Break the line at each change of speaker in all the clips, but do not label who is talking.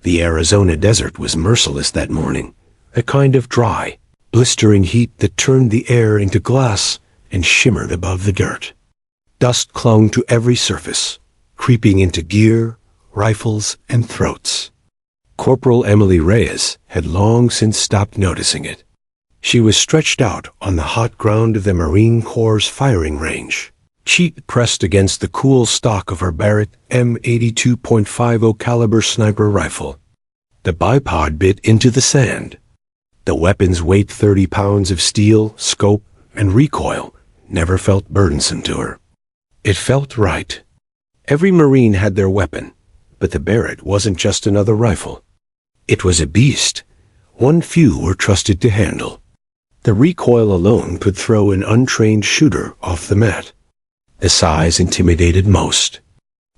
The Arizona desert was merciless that morning, a kind of dry, blistering heat that turned the air into glass and shimmered above the dirt. Dust clung to every surface, creeping into gear, rifles, and throats. Corporal Emily Reyes had long since stopped noticing it. She was stretched out on the hot ground of the Marine Corps' firing range, cheek pressed against the cool stock of her Barrett M82.50 caliber sniper rifle. The bipod bit into the sand. The weapon's weight, 30 pounds of steel, scope, and recoil, never felt burdensome to her. It felt right. Every Marine had their weapon, but the Barrett wasn't just another rifle. It was a beast, one few were trusted to handle. The recoil alone could throw an untrained shooter off the mat. The size intimidated most.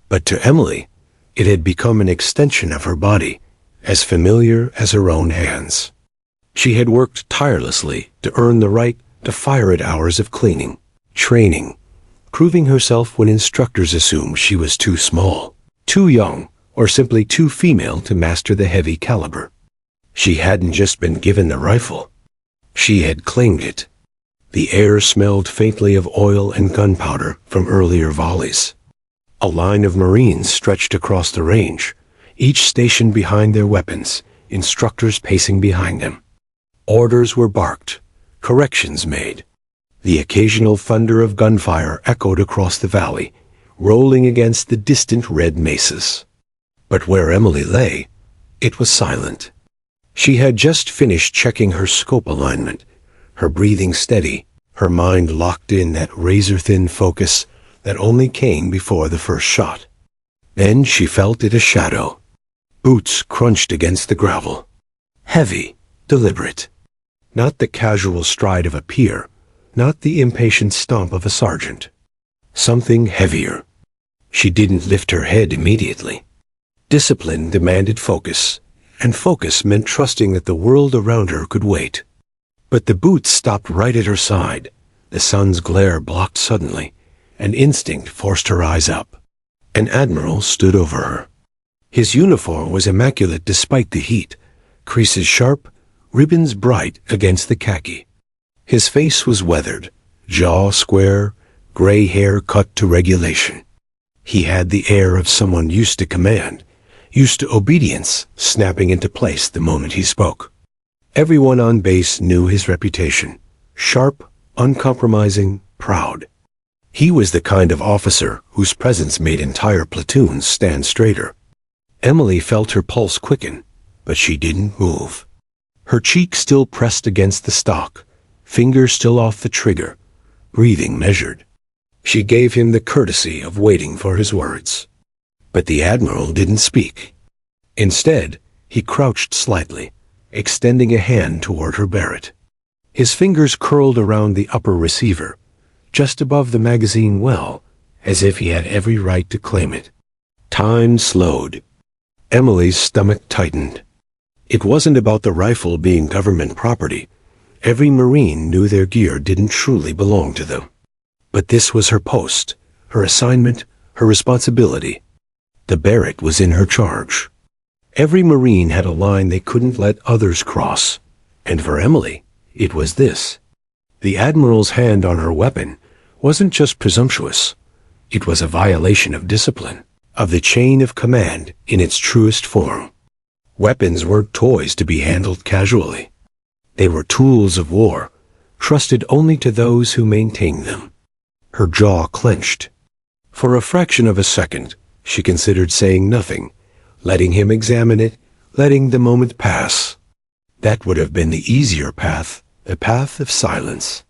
But to Emily, it had become an extension of her body, as familiar as her own hands. She had worked tirelessly to earn the right to fire at hours of cleaning, training, proving herself when instructors assumed she was too small, too young, or simply too female to master the heavy caliber. She hadn't just been given the rifle. She had claimed it. The air smelled faintly of oil and gunpowder from earlier volleys. A line of Marines stretched across the range, each stationed behind their weapons, instructors pacing behind them. Orders were barked, corrections made. The occasional thunder of gunfire echoed across the valley, rolling against the distant red mesas. But where Emily lay, it was silent. She had just finished checking her scope alignment, her breathing steady, her mind locked in that razor-thin focus that only came before the first shot. Then she felt it a shadow. Boots crunched against the gravel. Heavy, deliberate. Not the casual stride of a peer, not the impatient stomp of a sergeant. Something heavier. She didn't lift her head immediately. Discipline demanded focus, and focus meant trusting that the world around her could wait. But the boots stopped right at her side. The sun's glare blocked suddenly, and instinct forced her eyes up. An Admiral stood over her. His uniform was immaculate despite the heat, creases sharp, ribbons bright against the khaki. His face was weathered, jaw square, gray hair cut to regulation. He had the air of someone used to command, used to obedience snapping into place the moment he spoke. Everyone on base knew his reputation. Sharp, uncompromising, proud. He was the kind of officer whose presence made entire platoons stand straighter. Emily felt her pulse quicken, but she didn't move. Her cheek still pressed against the stock, fingers still off the trigger, breathing measured. She gave him the courtesy of waiting for his words. But the Admiral didn't speak. Instead, he crouched slightly, extending a hand toward her Barrett. His fingers curled around the upper receiver, just above the magazine well, as if he had every right to claim it. Time slowed. Emily's stomach tightened. It wasn't about the rifle being government property. Every Marine knew their gear didn't truly belong to them. But this was her post, her assignment, her responsibility. The Barrett was in her charge. Every Marine had a line they couldn't let others cross. And for Emily, it was this. The Admiral's hand on her weapon wasn't just presumptuous. It was a violation of discipline, of the chain of command in its truest form. Weapons weren't toys to be handled casually. They were tools of war, trusted only to those who maintained them. Her jaw clenched. For a fraction of a second, she considered saying nothing, letting him examine it, letting the moment pass. That would have been the easier path, a path of silence.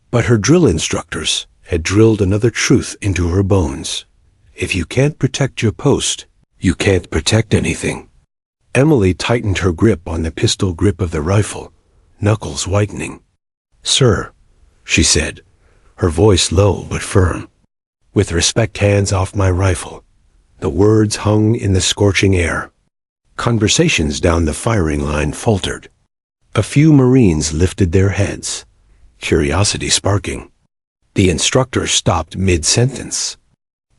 But her drill instructors had drilled another truth into her bones. If you can't protect your post, you can't protect anything. Emily tightened her grip on the pistol grip of the rifle, knuckles whitening. "Sir," she said, her voice low but firm. "With respect, hands off my rifle." The words hung in the scorching air. Conversations down the firing line faltered. A few Marines lifted their heads, curiosity sparking. The instructor stopped mid-sentence.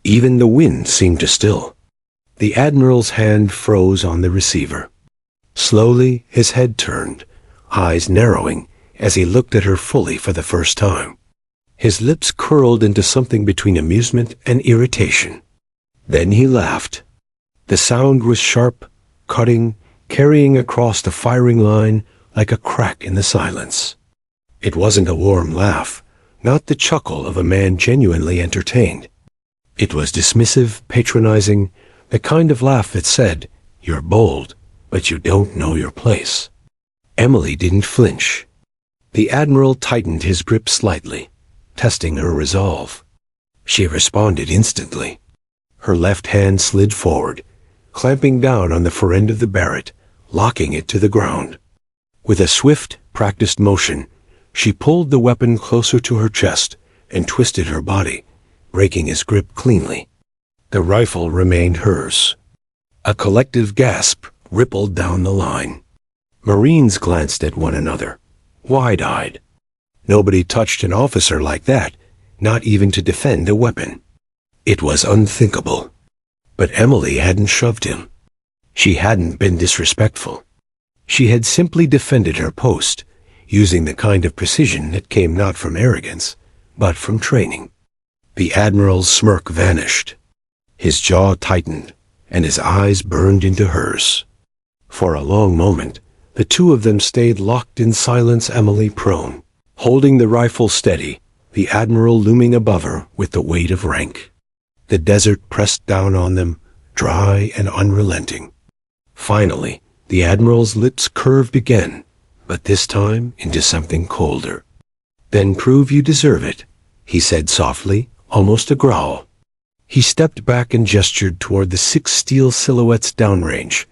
Even the wind seemed to still. The Admiral's hand froze on the receiver. Slowly, his head turned, eyes narrowing as he looked at her fully for the first time. His lips curled into something between amusement and irritation. Then he laughed. The sound was sharp, cutting, carrying across the firing line like a crack in the silence. It wasn't a warm laugh, not the chuckle of a man genuinely entertained. It was dismissive, patronizing, the kind of laugh that said, "You're bold, but you don't know your place." Emily didn't flinch. The Admiral tightened his grip slightly, testing her resolve. She responded instantly. Her left hand slid forward, clamping down on the fore end of the Barrett, locking it to the ground. With a swift, practiced motion, she pulled the weapon closer to her chest and twisted her body, breaking his grip cleanly. The rifle remained hers. A collective gasp rippled down the line. Marines glanced at one another, wide-eyed. Nobody touched an officer like that, not even to defend a weapon. It was unthinkable. But Emily hadn't shoved him. She hadn't been disrespectful. She had simply defended her post, using the kind of precision that came not from arrogance, but from training. The Admiral's smirk vanished. His jaw tightened, and his eyes burned into hers. For a long moment, the two of them stayed locked in silence, Emily prone, holding the rifle steady, the Admiral looming above her with the weight of rank. The desert pressed down on them, dry and unrelenting. Finally, the Admiral's lips curved again, but this time into something colder. "Then prove you deserve it," he said softly, almost a growl. He stepped back and gestured toward the 6 steel silhouettes downrange,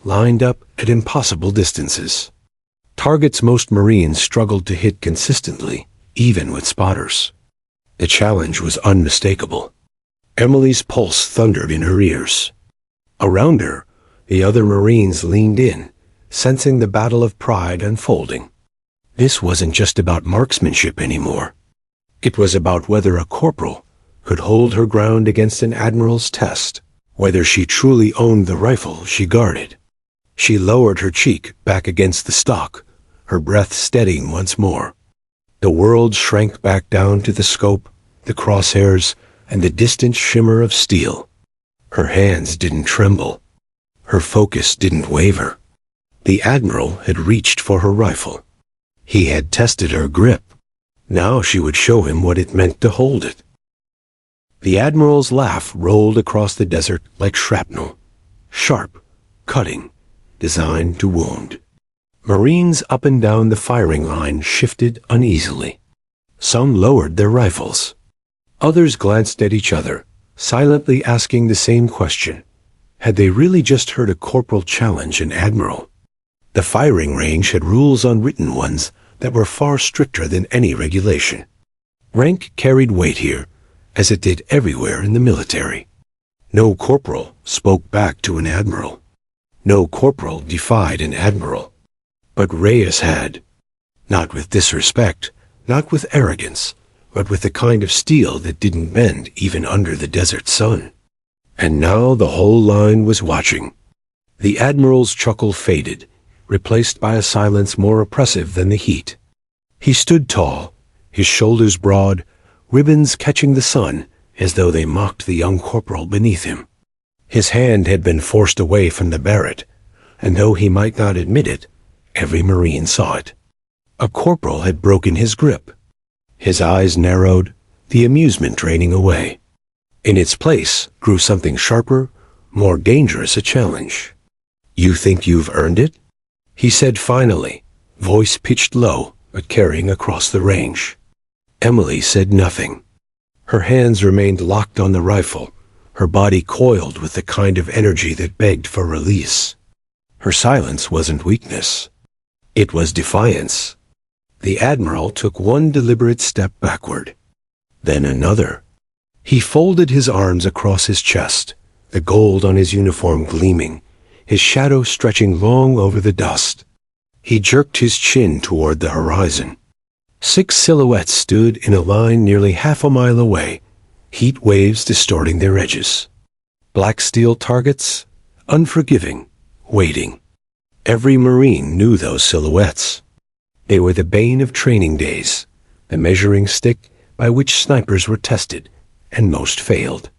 lined up at impossible distances. Targets most Marines struggled to hit consistently, even with spotters. The challenge was unmistakable. Emily's pulse thundered in her ears. Around her, the other Marines leaned in, sensing the battle of pride unfolding. This wasn't just about marksmanship anymore. It was about whether a corporal could hold her ground against an Admiral's test, whether she truly owned the rifle she guarded. She lowered her cheek back against the stock, her breath steadying once more. The world shrank back down to the scope, the crosshairs, and the distant shimmer of steel. Her hands didn't tremble. Her focus didn't waver. The Admiral had reached for her rifle. He had tested her grip. Now she would show him what it meant to hold it. The Admiral's laugh rolled across the desert like shrapnel, sharp, cutting, designed to wound. Marines up and down the firing line shifted uneasily. Some lowered their rifles. Others glanced at each other, silently asking the same question. Had they really just heard a corporal challenge an Admiral? The firing range had rules, unwritten ones, that were far stricter than any regulation. Rank carried weight here, as it did everywhere in the military. No corporal spoke back to an Admiral. No corporal defied an Admiral. But Reyes had. Not with disrespect, not with arrogance, but with the kind of steel that didn't bend even under the desert sun. And now the whole line was watching. The Admiral's chuckle faded, replaced by a silence more oppressive than the heat. He stood tall, his shoulders broad, ribbons catching the sun as though they mocked the young corporal beneath him. His hand had been forced away from the Barrett, and though he might not admit it, every Marine saw it. A corporal had broken his grip. His eyes narrowed, the amusement draining away. In its place grew something sharper, more dangerous, a challenge. "You think you've earned it?" he said finally, voice pitched low but carrying across the range. Emily said nothing. Her hands remained locked on the rifle, her body coiled with the kind of energy that begged for release. Her silence wasn't weakness. It was defiance. The Admiral took one deliberate step backward, then another. He folded his arms across his chest, the gold on his uniform gleaming, his shadow stretching long over the dust. He jerked his chin toward the horizon. 6 silhouettes stood in a line nearly half a mile away, heat waves distorting their edges. Black steel targets, unforgiving, waiting. Every Marine knew those silhouettes. They were the bane of training days, the measuring stick by which snipers were tested, and most failed.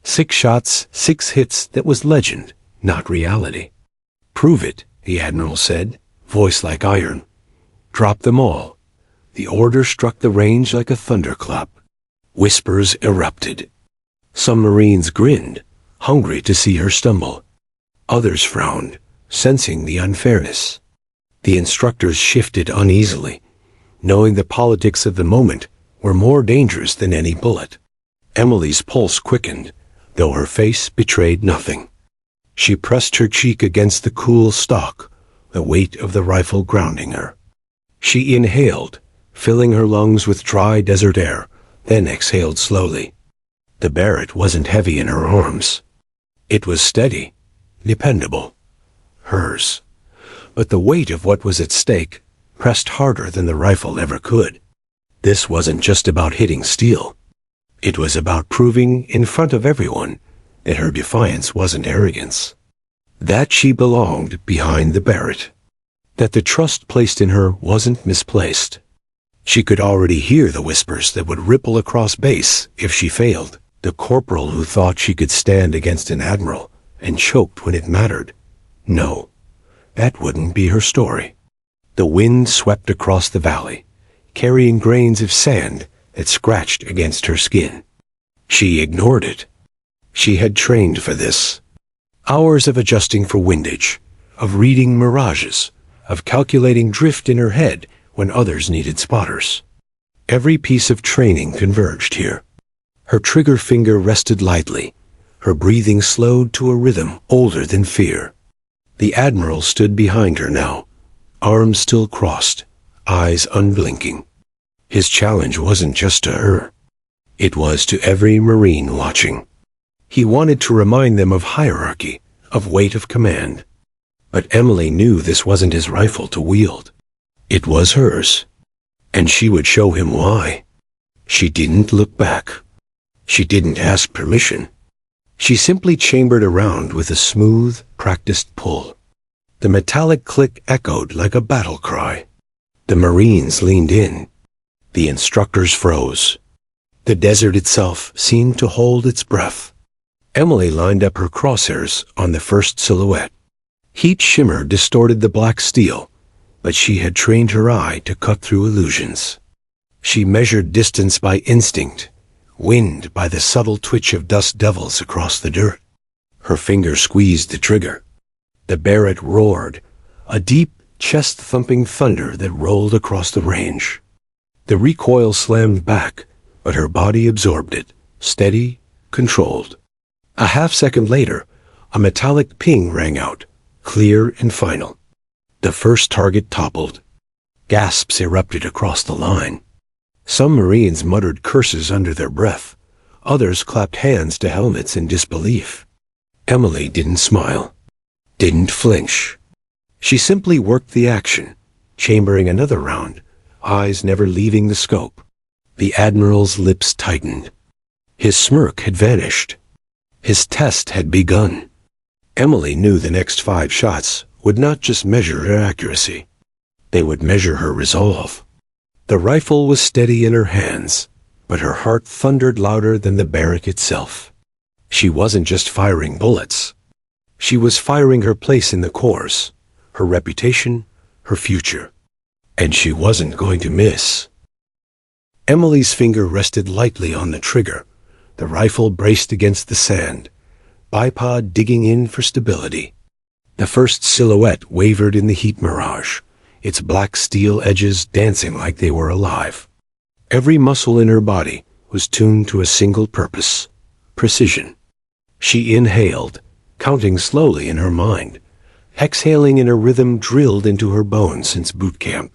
6 shots, 6 hits, that was legend, not reality. "Prove it," the Admiral said, voice like iron. "Drop them all." The order struck the range like a thunderclap. Whispers erupted. Some Marines grinned, hungry to see her stumble. Others frowned, sensing the unfairness. The instructors shifted uneasily, knowing the politics of the moment were more dangerous than any bullet. Emily's pulse quickened, though her face betrayed nothing. She pressed her cheek against the cool stock, the weight of the rifle grounding her. She inhaled, filling her lungs with dry desert air, then exhaled slowly. The Barrett wasn't heavy in her arms. It was steady, dependable. Hers. But the weight of what was at stake pressed harder than the rifle ever could. This wasn't just about hitting steel. It was about proving in front of everyone that her defiance wasn't arrogance. That she belonged behind the Barrett. That the trust placed in her wasn't misplaced. She could already hear the whispers that would ripple across base if she failed. The corporal who thought she could stand against an admiral and choked when it mattered. No, that wouldn't be her story. The wind swept across the valley, carrying grains of sand that scratched against her skin. She ignored it. She had trained for this. Hours of adjusting for windage, of reading mirages, of calculating drift in her head when others needed spotters. Every piece of training converged here. Her trigger finger rested lightly, her breathing slowed to a rhythm older than fear. The Admiral stood behind her now, arms still crossed, eyes unblinking. His challenge wasn't just to her. It was to every Marine watching. He wanted to remind them of hierarchy, of weight of command. But Emily knew this wasn't his rifle to wield. It was hers. And she would show him why. She didn't look back. She didn't ask permission. She simply chambered around with a smooth, practiced pull. The metallic click echoed like a battle cry. The Marines leaned in. The instructors froze. The desert itself seemed to hold its breath. Emily lined up her crosshairs on the first silhouette. Heat shimmer distorted the black steel, but she had trained her eye to cut through illusions. She measured distance by instinct, wind by the subtle twitch of dust devils across the dirt. Her finger squeezed the trigger. The Barrett roared, a deep, chest-thumping thunder that rolled across the range. The recoil slammed back, but her body absorbed it, steady, controlled. A half-second later, a metallic ping rang out, clear and final. The first target toppled. Gasps erupted across the line. Some Marines muttered curses under their breath. Others clapped hands to helmets in disbelief. Emily didn't smile, didn't flinch. She simply worked the action, chambering another round, eyes never leaving the scope. The Admiral's lips tightened. His smirk had vanished. His test had begun. Emily knew the next 5 shots would not just measure her accuracy. They would measure her resolve. The rifle was steady in her hands, but her heart thundered louder than the barrack itself. She wasn't just firing bullets. She was firing her place in the Corps, her reputation, her future. And she wasn't going to miss. Emily's finger rested lightly on the trigger. The rifle braced against the sand, bipod digging in for stability. The first silhouette wavered in the heat mirage, its black steel edges dancing like they were alive. Every muscle in her body was tuned to a single purpose: precision. She inhaled, counting slowly in her mind, exhaling in a rhythm drilled into her bones since boot camp.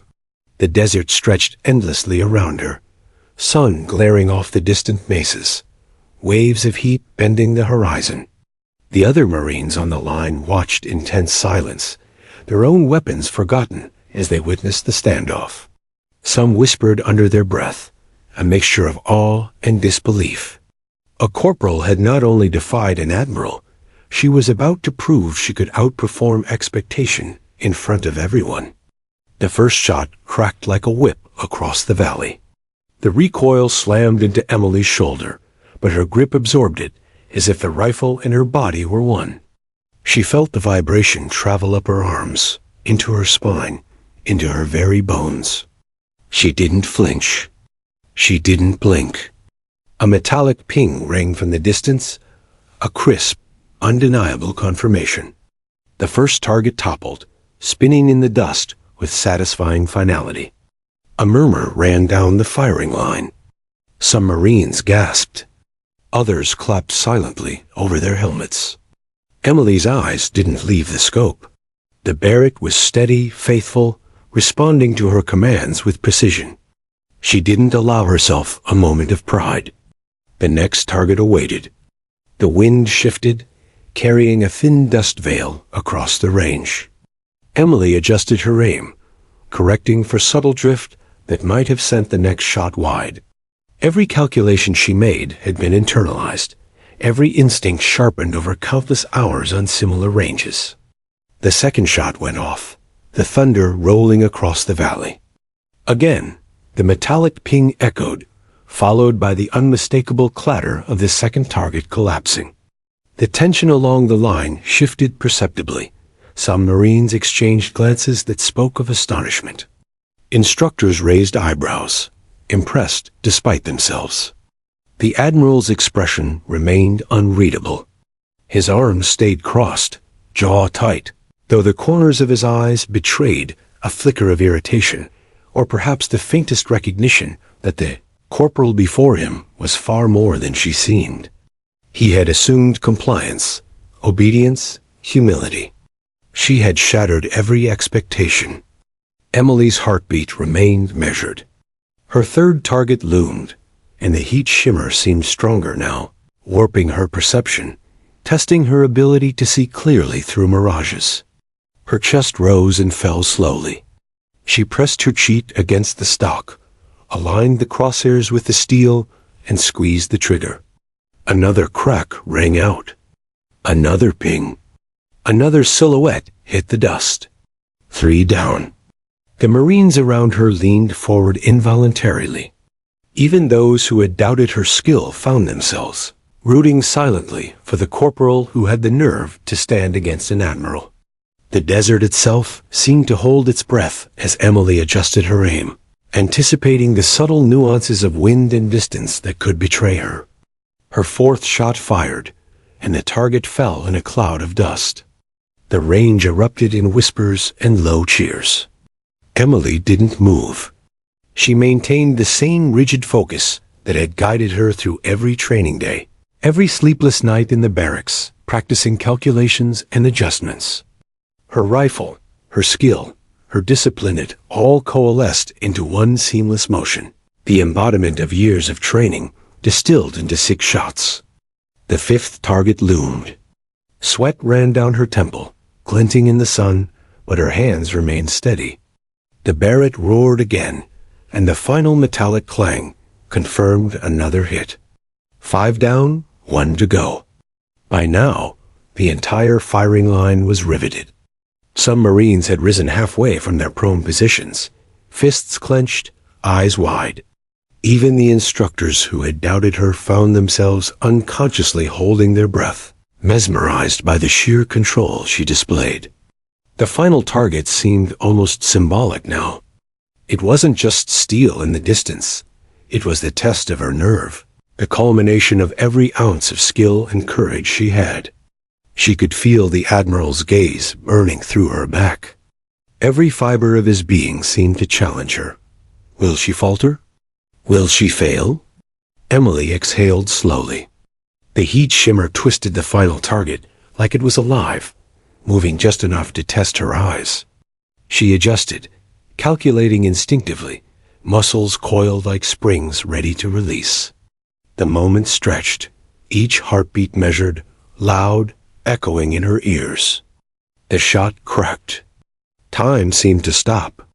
The desert stretched endlessly around her, sun glaring off the distant mesas, waves of heat bending the horizon. The other Marines on the line watched in tense silence, their own weapons forgotten as they witnessed the standoff. Some whispered under their breath, a mixture of awe and disbelief. A corporal had not only defied an admiral, she was about to prove she could outperform expectation in front of everyone. The first shot cracked like a whip across the valley. The recoil slammed into Emily's shoulder, but her grip absorbed it as if the rifle and her body were one. She felt the vibration travel up her arms, into her spine, into her very bones. She didn't flinch. She didn't blink. A metallic ping rang from the distance, a crisp, undeniable confirmation. The first target toppled, spinning in the dust with satisfying finality. A murmur ran down the firing line. Some Marines gasped. Others clapped silently over their helmets. Emily's eyes didn't leave the scope. The Barrett was steady, faithful, responding to her commands with precision. She didn't allow herself a moment of pride. The next target awaited. The wind shifted, carrying a thin dust veil across the range. Emily adjusted her aim, correcting for subtle drift that might have sent the next shot wide. Every calculation she made had been internalized, every instinct sharpened over countless hours on similar ranges. The second shot went off, the thunder rolling across the valley. Again, the metallic ping echoed, followed by the unmistakable clatter of the second target collapsing. The tension along the line shifted perceptibly. Some Marines exchanged glances that spoke of astonishment. Instructors raised eyebrows, impressed despite themselves. The Admiral's expression remained unreadable. His arms stayed crossed, jaw tight, though the corners of his eyes betrayed a flicker of irritation, or perhaps the faintest recognition that the corporal before him was far more than she seemed. He had assumed compliance, obedience, humility. She had shattered every expectation. Emily's heartbeat remained measured. Her third target loomed, and the heat shimmer seemed stronger now, warping her perception, testing her ability to see clearly through mirages. Her chest rose and fell slowly. She pressed her cheek against the stock, aligned the crosshairs with the steel, and squeezed the trigger. Another crack rang out. Another ping. Another silhouette hit the dust. 3 down. The Marines around her leaned forward involuntarily. Even those who had doubted her skill found themselves rooting silently for the corporal who had the nerve to stand against an admiral. The desert itself seemed to hold its breath as Emily adjusted her aim, anticipating the subtle nuances of wind and distance that could betray her. Her fourth shot fired, and the target fell in a cloud of dust. The range erupted in whispers and low cheers. Emily didn't move. She maintained the same rigid focus that had guided her through every training day, every sleepless night in the barracks, practicing calculations and adjustments. Her rifle, her skill, her discipline, it all coalesced into one seamless motion, the embodiment of years of training distilled into 6 shots. The fifth target loomed. Sweat ran down her temple, glinting in the sun, but her hands remained steady. The Barrett roared again, and the final metallic clang confirmed another hit. 5 down, 1 to go. By now, the entire firing line was riveted. Some Marines had risen halfway from their prone positions, fists clenched, eyes wide. Even the instructors who had doubted her found themselves unconsciously holding their breath, mesmerized by the sheer control she displayed. The final target seemed almost symbolic now. It wasn't just steel in the distance. It was the test of her nerve, the culmination of every ounce of skill and courage she had. She could feel the Admiral's gaze burning through her back. Every fiber of his being seemed to challenge her. Will she falter? Will she fail? Emily exhaled slowly. The heat shimmer twisted the final target like it was alive, moving just enough to test her eyes. She adjusted, calculating instinctively, muscles coiled like springs ready to release. The moment stretched, each heartbeat measured, loud, echoing in her ears. The shot cracked. Time seemed to stop.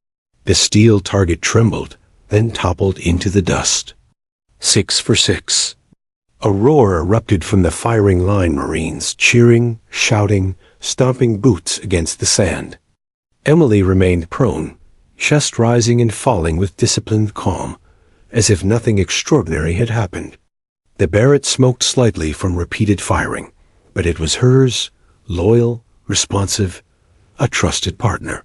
The steel target trembled, then toppled into the dust. 6 for 6. A roar erupted from the firing line Marines, cheering, shouting, stomping boots against the sand. Emily remained prone, chest rising and falling with disciplined calm, as if nothing extraordinary had happened. The Barrett smoked slightly from repeated firing, but it was hers, loyal, responsive, a trusted partner.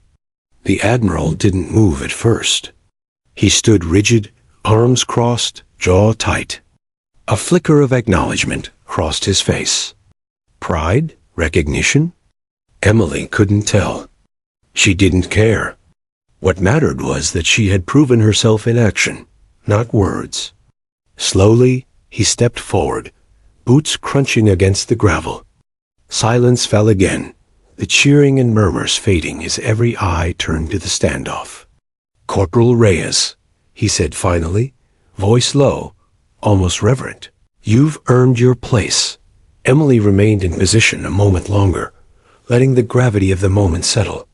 The Admiral didn't move at first. He stood rigid, arms crossed, jaw tight. A flicker of acknowledgement crossed his face. Pride? Recognition? Emily couldn't tell. She didn't care. What mattered was that she had proven herself in action, not words. Slowly, he stepped forward, boots crunching against the gravel. Silence fell again, the cheering and murmurs fading as every eye turned to the standoff. "Corporal Reyes," he said finally, voice low, almost reverent. "You've earned your place." Emily remained in position a moment longer, letting the gravity of the moment settle.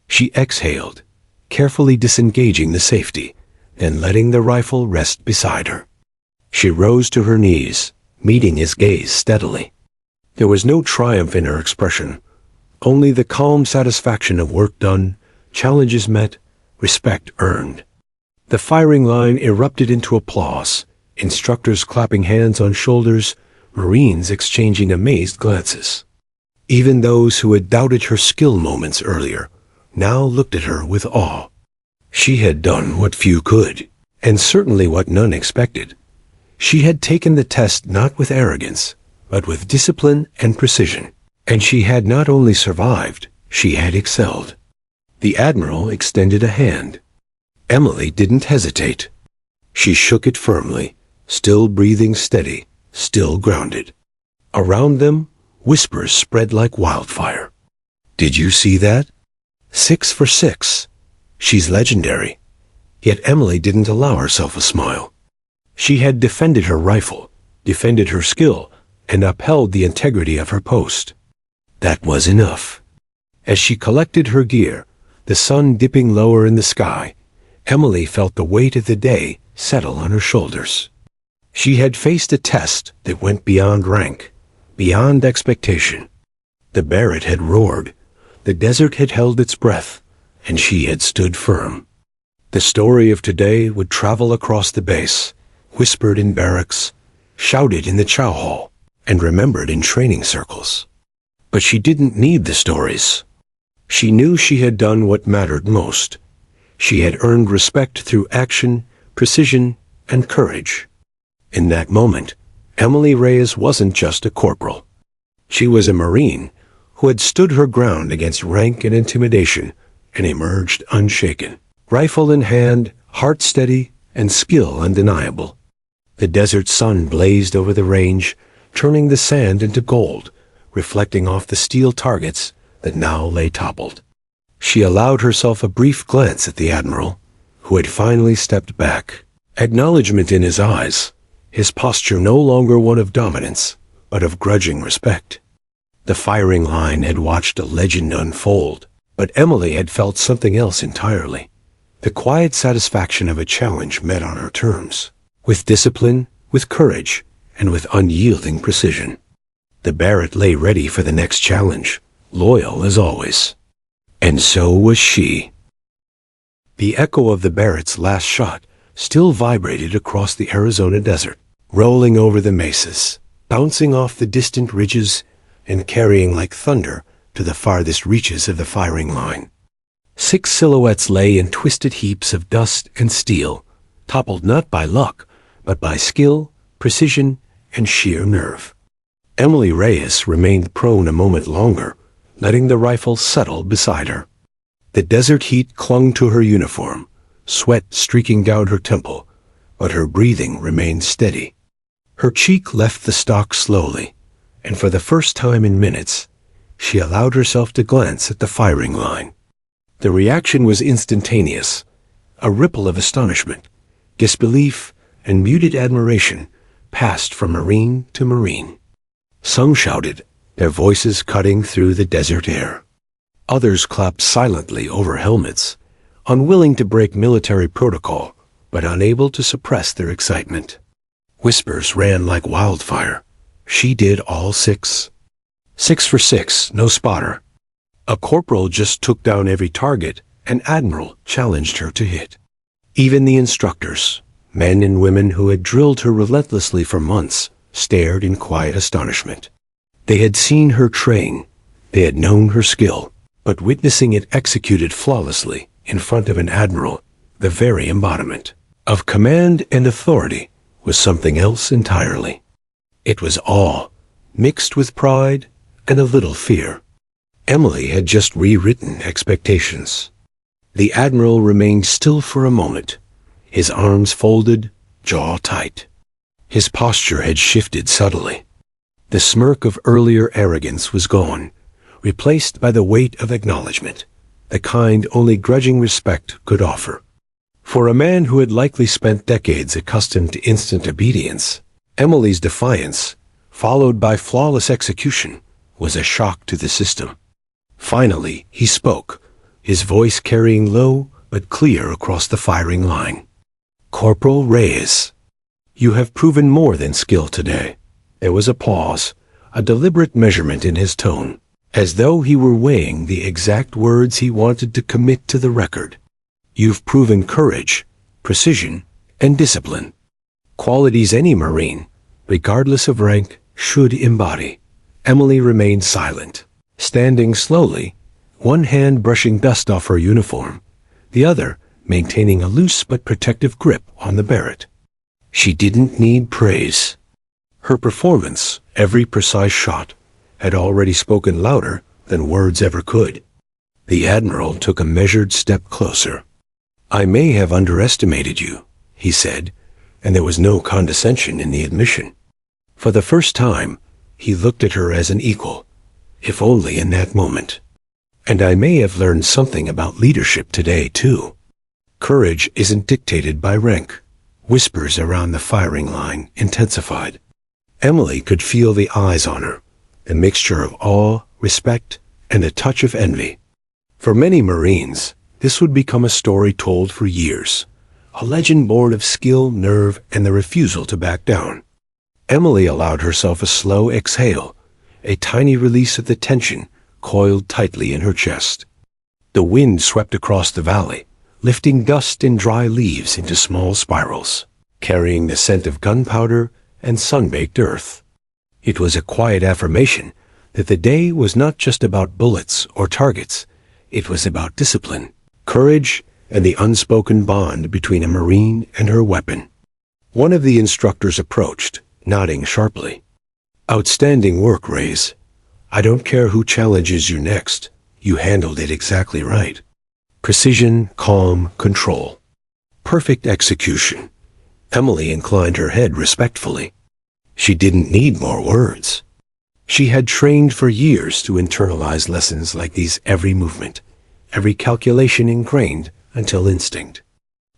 She exhaled, carefully disengaging the safety, and letting the rifle rest beside her. She rose to her knees, meeting his gaze steadily. There was no triumph in her expression, only the calm satisfaction of work done, challenges met, respect earned. The firing line erupted into applause, instructors clapping hands on shoulders, Marines exchanging amazed glances. Even those who had doubted her skill moments earlier now looked at her with awe. She had done what few could, and certainly what none expected. She had taken the test not with arrogance, but with discipline and precision, and she had not only survived, she had excelled. The Admiral extended a hand. Emily didn't hesitate. She shook it firmly, still breathing steady, still grounded. Around them, whispers spread like wildfire. "Did you see that? 6 for 6. She's legendary." Yet Emily didn't allow herself a smile. She had defended her rifle, defended her skill, and upheld the integrity of her post. That was enough. As she collected her gear, the sun dipping lower in the sky, Emily felt the weight of the day settle on her shoulders. She had faced a test that went beyond rank, beyond expectation. The Barrett had roared, the desert had held its breath, and she had stood firm. The story of today would travel across the base, whispered in barracks, shouted in the chow hall, and remembered in training circles. But she didn't need the stories. She knew she had done what mattered most. She had earned respect through action, precision, and courage. In that moment, Emily Reyes wasn't just a corporal. She was a Marine who had stood her ground against rank and intimidation and emerged unshaken. Rifle in hand, heart steady, and skill undeniable. The desert sun blazed over the range, turning the sand into gold, reflecting off the steel targets that now lay toppled. She allowed herself a brief glance at the Admiral, who had finally stepped back. Acknowledgement in his eyes, his posture no longer one of dominance, but of grudging respect. The firing line had watched a legend unfold, but Emily had felt something else entirely. The quiet satisfaction of a challenge met on her terms, with discipline, with courage, and with unyielding precision. The Barrett lay ready for the next challenge, loyal as always. And so was she. The echo of the Barrett's last shot still vibrated across the Arizona desert, rolling over the mesas, bouncing off the distant ridges, and carrying like thunder to the farthest reaches of the firing line. 6 silhouettes lay in twisted heaps of dust and steel, toppled not by luck, but by skill, precision, and sheer nerve. Emily Reyes remained prone a moment longer, letting the rifle settle beside her. The desert heat clung to her uniform, sweat streaking down her temple, but her breathing remained steady. Her cheek left the stock slowly, and for the first time in minutes, she allowed herself to glance at the firing line. The reaction was instantaneous, a ripple of astonishment, disbelief, and muted admiration passed from Marine to Marine. Some shouted, their voices cutting through the desert air. Others clapped silently over helmets, unwilling to break military protocol, but unable to suppress their excitement. Whispers ran like wildfire. She did all 6. 6 for 6, no spotter. A corporal just took down every target, and Admiral challenged her to hit. Even the instructors, men and women who had drilled her relentlessly for months, stared in quiet astonishment. They had seen her train, they had known her skill, but witnessing it executed flawlessly in front of an admiral, the very embodiment of command and authority, was something else entirely. It was awe, mixed with pride and a little fear. Emily had just rewritten expectations. The Admiral remained still for a moment, his arms folded, jaw tight. His posture had shifted subtly. The smirk of earlier arrogance was gone, replaced by the weight of acknowledgement, the kind only grudging respect could offer. For a man who had likely spent decades accustomed to instant obedience, Emily's defiance, followed by flawless execution, was a shock to the system. Finally, he spoke, his voice carrying low but clear across the firing line. "Corporal Reyes, you have proven more than skill today." There was a pause, a deliberate measurement in his tone, as though he were weighing the exact words he wanted to commit to the record. "You've proven courage, precision, and discipline. Qualities any Marine, regardless of rank, should embody." Emily remained silent, standing slowly, one hand brushing dust off her uniform, the other maintaining a loose but protective grip on the barrette. She didn't need praise. Her performance, every precise shot, had already spoken louder than words ever could. The Admiral took a measured step closer. "I may have underestimated you," he said, and there was no condescension in the admission. For the first time, he looked at her as an equal, if only in that moment. "And I may have learned something about leadership today, too. Courage isn't dictated by rank." Whispers around the firing line intensified. Emily could feel the eyes on her, a mixture of awe, respect, and a touch of envy. For many Marines, this would become a story told for years, a legend born of skill, nerve, and the refusal to back down. Emily allowed herself a slow exhale, a tiny release of the tension coiled tightly in her chest. The wind swept across the valley, lifting dust and dry leaves into small spirals, carrying the scent of gunpowder and sun-baked earth. It was a quiet affirmation that the day was not just about bullets or targets, it was about discipline, courage, and the unspoken bond between a Marine and her weapon. One of the instructors approached, nodding sharply. "Outstanding work, Reyes. I don't care who challenges you next, you handled it exactly right. Precision, calm, control. Perfect execution." Emily inclined her head respectfully. She didn't need more words. She had trained for years to internalize lessons like these, every movement, every calculation ingrained until instinct.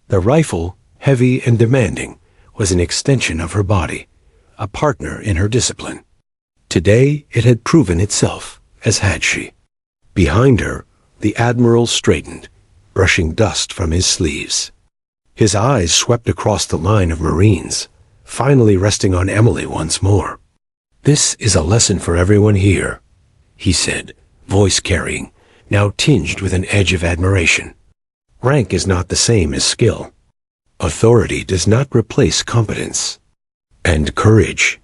The rifle, heavy and demanding, was an extension of her body, a partner in her discipline. Today it had proven itself, as had she. Behind her, the Admiral straightened, brushing dust from his sleeves. His eyes swept across the line of Marines, finally resting on Emily once more. "This is a lesson for everyone here," he said, voice carrying, now tinged with an edge of admiration. "Rank is not the same as skill. Authority does not replace competence. And courage.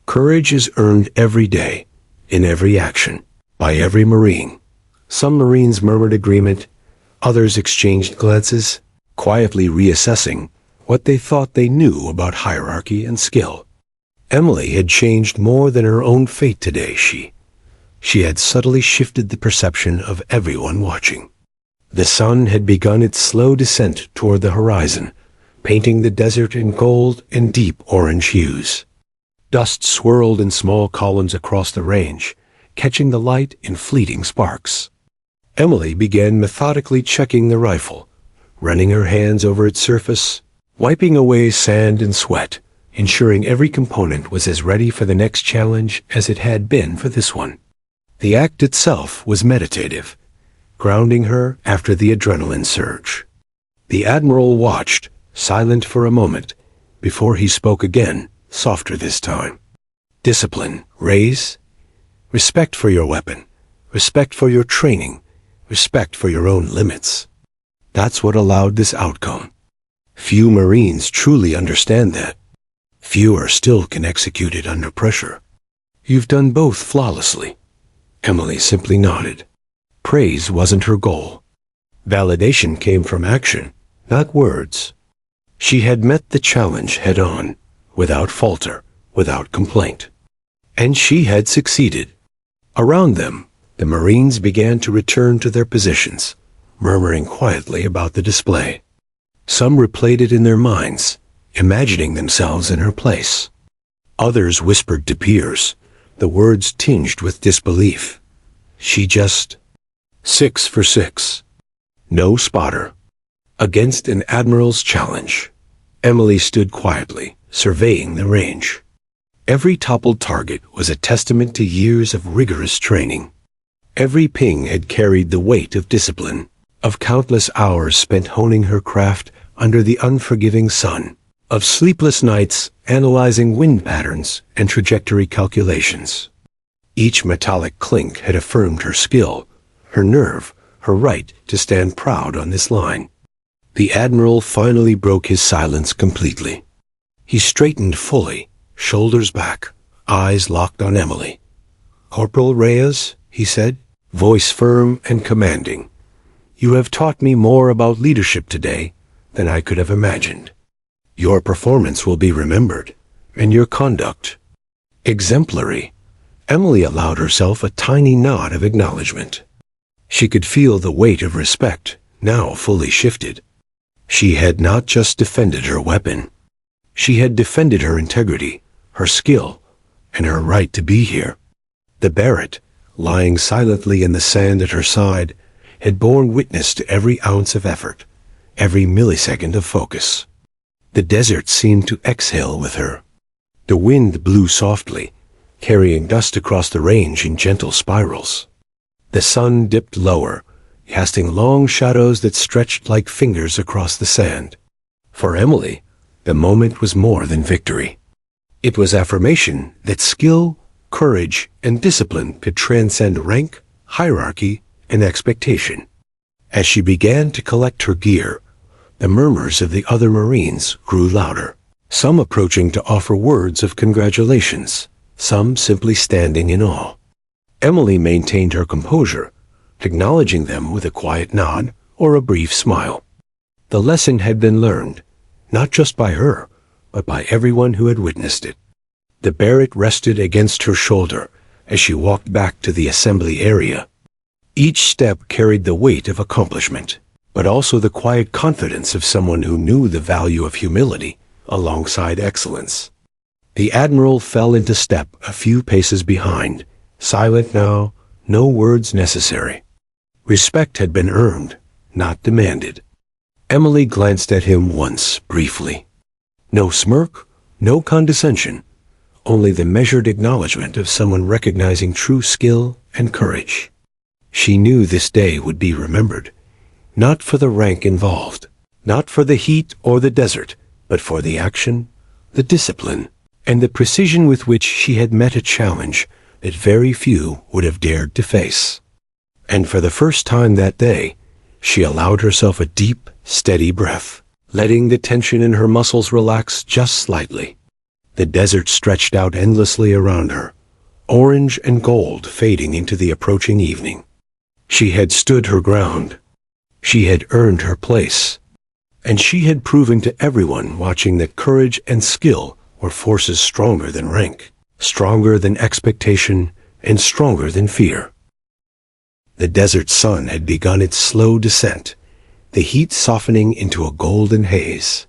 Courage is earned every day, in every action, by every Marine." Some Marines murmured agreement, others exchanged glances, quietly reassessing what they thought they knew about hierarchy and skill. Emily had changed more than her own fate today. She had subtly shifted the perception of everyone watching. The sun had begun its slow descent toward the horizon, painting the desert in gold and deep orange hues. Dust swirled in small columns across the range, catching the light in fleeting sparks. Emily began methodically checking the rifle, running her hands over its surface, wiping away sand and sweat, ensuring every component was as ready for the next challenge as it had been for this one. The act itself was meditative, grounding her after the adrenaline surge. The Admiral watched, silent for a moment, before he spoke again, softer this time. Discipline, raise, respect for your weapon, respect for your training, respect for your own limits. That's what allowed this outcome. Few Marines truly understand that. Fewer still can execute it under pressure. You've done both flawlessly. Emily simply nodded. Praise wasn't her goal. Validation came from action, not words. She had met the challenge head-on, without falter, without complaint. And she had succeeded. Around them, the Marines began to return to their positions, murmuring quietly about the display. Some replayed it in their minds, imagining themselves in her place. Others whispered to peers, the words tinged with disbelief. She just 6 for 6. No spotter. Against an Admiral's challenge, Emily stood quietly, surveying the range. Every toppled target was a testament to years of rigorous training. Every ping had carried the weight of discipline, of countless hours spent honing her craft under the unforgiving sun, of sleepless nights analyzing wind patterns and trajectory calculations. Each metallic clink had affirmed her skill, her nerve, her right to stand proud on this line. The Admiral finally broke his silence completely. He straightened fully, shoulders back, eyes locked on Emily. "Corporal Reyes," he said, voice firm and commanding, "you have taught me more about leadership today than I could have imagined. Your performance will be remembered, and your conduct exemplary." Emily allowed herself a tiny nod of acknowledgement. She could feel the weight of respect, now fully shifted. She had not just defended her weapon. She had defended her integrity, her skill, and her right to be here. The Barrett, lying silently in the sand at her side, had borne witness to every ounce of effort, every millisecond of focus. The desert seemed to exhale with her. The wind blew softly, carrying dust across the range in gentle spirals. The sun dipped lower, casting long shadows that stretched like fingers across the sand. For Emily, the moment was more than victory. It was affirmation that skill, courage, and discipline could transcend rank, hierarchy, and expectation. As she began to collect her gear, the murmurs of the other Marines grew louder, some approaching to offer words of congratulations, some simply standing in awe. Emily maintained her composure, acknowledging them with a quiet nod or a brief smile. The lesson had been learned, not just by her, but by everyone who had witnessed it. The Barrett rested against her shoulder as she walked back to the assembly area. Each step carried the weight of accomplishment, but also the quiet confidence of someone who knew the value of humility alongside excellence. The Admiral fell into step a few paces behind, silent now, no words necessary. Respect had been earned, not demanded. Emily glanced at him once, briefly. No smirk, no condescension, only the measured acknowledgement of someone recognizing true skill and courage. She knew this day would be remembered, not for the rank involved, not for the heat or the desert, but for the action, the discipline, and the precision with which she had met a challenge that very few would have dared to face. And for the first time that day, she allowed herself a deep, steady breath, letting the tension in her muscles relax just slightly. The desert stretched out endlessly around her, orange and gold fading into the approaching evening. She had stood her ground. She had earned her place. And she had proven to everyone watching that courage and skill were forces stronger than rank, stronger than expectation, and stronger than fear. The desert sun had begun its slow descent, the heat softening into a golden haze.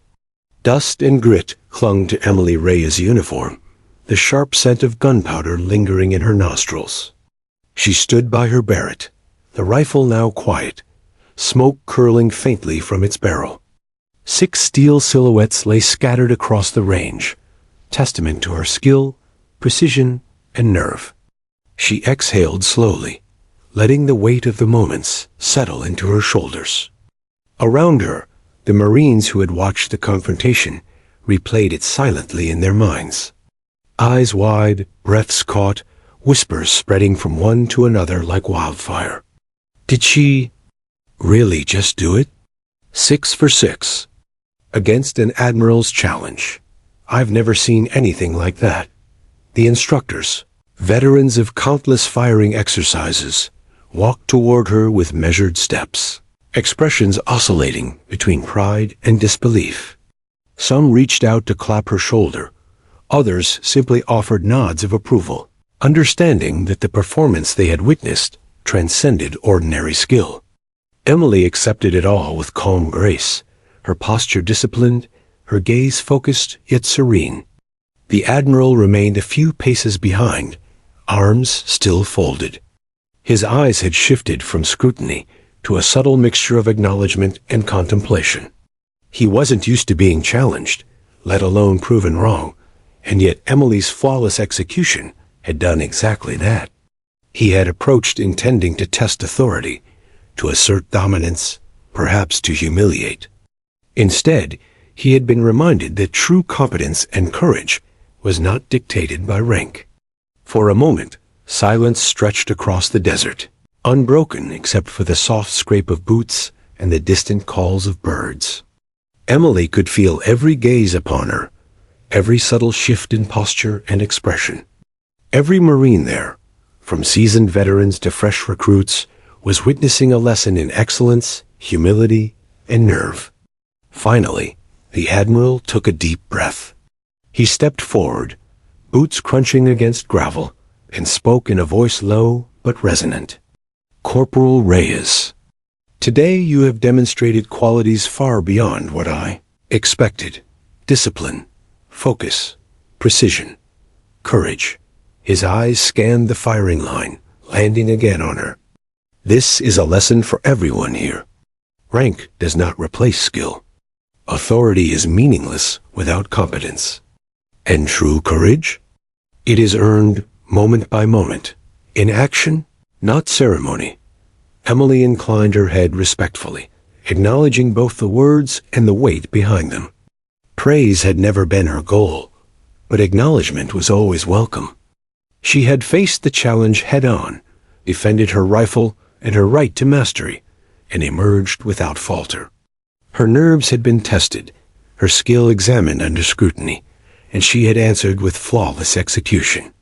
Dust and grit clung to Emily Reyes' uniform, the sharp scent of gunpowder lingering in her nostrils. She stood by her Barrett, the rifle now quiet, smoke curling faintly from its barrel. 6 steel silhouettes lay scattered across the range, testament to her skill, precision, and nerve. She exhaled slowly, letting the weight of the moments settle into her shoulders. Around her, the Marines who had watched the confrontation replayed it silently in their minds, Eyes wide, breaths caught, whispers spreading from one to another like wildfire. Did she really just do it? 6 for 6. Against an Admiral's challenge. I've never seen anything like that. The instructors, veterans of countless firing exercises, walked toward her with measured steps, expressions oscillating between pride and disbelief. Some reached out to clap her shoulder. Others simply offered nods of approval, understanding that the performance they had witnessed transcended ordinary skill. Emily accepted it all with calm grace, her posture disciplined, her gaze focused yet serene. The Admiral remained a few paces behind, arms still folded. His eyes had shifted from scrutiny to a subtle mixture of acknowledgement and contemplation. He wasn't used to being challenged, let alone proven wrong, and yet Emily's flawless execution had done exactly that. He had approached intending to test authority, to assert dominance, perhaps to humiliate. Instead, he had been reminded that true competence and courage was not dictated by rank. For a moment, silence stretched across the desert, unbroken except for the soft scrape of boots and the distant calls of birds. Emily could feel every gaze upon her, every subtle shift in posture and expression. Every Marine there, from seasoned veterans to fresh recruits, was witnessing a lesson in excellence, humility, and nerve. Finally, the Admiral took a deep breath. He stepped forward, boots crunching against gravel, and spoke in a voice low but resonant. Corporal Reyes, today you have demonstrated qualities far beyond what I expected. Discipline, focus, precision, courage. His eyes scanned the firing line, landing again on her. This is a lesson for everyone here. Rank does not replace skill. Authority is meaningless without competence. And true courage? It is earned moment by moment, in action, not ceremony. Emily inclined her head respectfully, acknowledging both the words and the weight behind them. Praise had never been her goal, but acknowledgement was always welcome. She had faced the challenge head-on, defended her rifle and her right to mastery, and emerged without falter. Her nerves had been tested, her skill examined under scrutiny, and she had answered with flawless execution.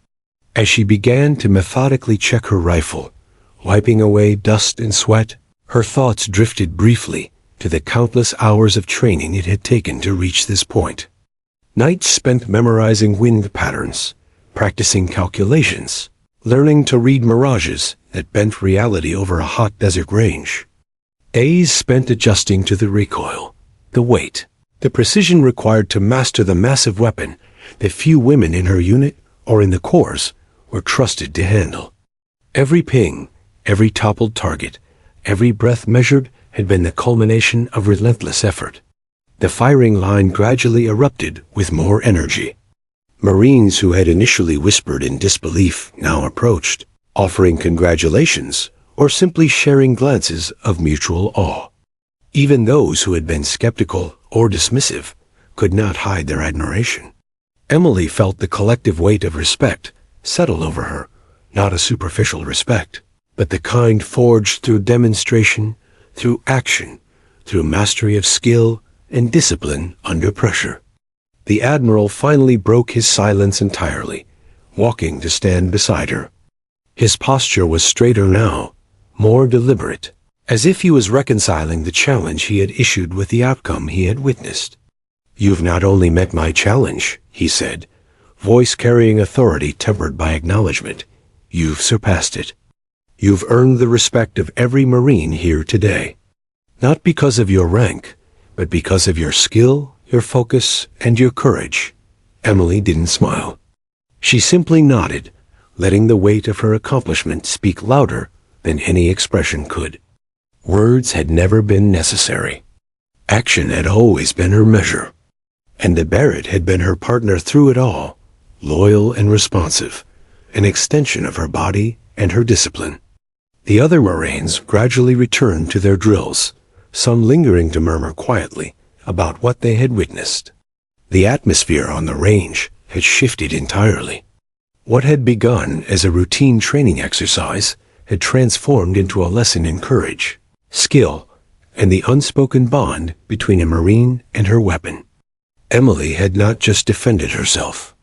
As she began to methodically check her rifle, wiping away dust and sweat, her thoughts drifted briefly to the countless hours of training it had taken to reach this point. Nights spent memorizing wind patterns, practicing calculations, learning to read mirages that bent reality over a hot desert range. Days spent adjusting to the recoil, the weight, the precision required to master the massive weapon that few women in her unit or in the corps were trusted to handle. Every ping, every toppled target, every breath measured had been the culmination of relentless effort. The firing line gradually erupted with more energy. Marines who had initially whispered in disbelief now approached, offering congratulations or simply sharing glances of mutual awe. Even those who had been skeptical or dismissive could not hide their admiration. Emily felt the collective weight of respect settle over her, not a superficial respect, but the kind forged through demonstration, through action, through mastery of skill and discipline under pressure. The Admiral finally broke his silence entirely, walking to stand beside her. His posture was straighter now, more deliberate, as if he was reconciling the challenge he had issued with the outcome he had witnessed. "You've not only met my challenge," he said, voice carrying authority tempered by acknowledgement. "You've surpassed it. You've earned the respect of every Marine here today. Not because of your rank, but because of your skill, your focus, and your courage." Emily didn't smile. She simply nodded, letting the weight of her accomplishment speak louder than any expression could. Words had never been necessary. Action had always been her measure. And the Barrett had been her partner through it all, loyal and responsive, an extension of her body and her discipline. The other Marines gradually returned to their drills, some lingering to murmur quietly about what they had witnessed. The atmosphere on the range had shifted entirely. What had begun as a routine training exercise had transformed into a lesson in courage, skill, and the unspoken bond between a Marine and her weapon. Emily had not just defended herself.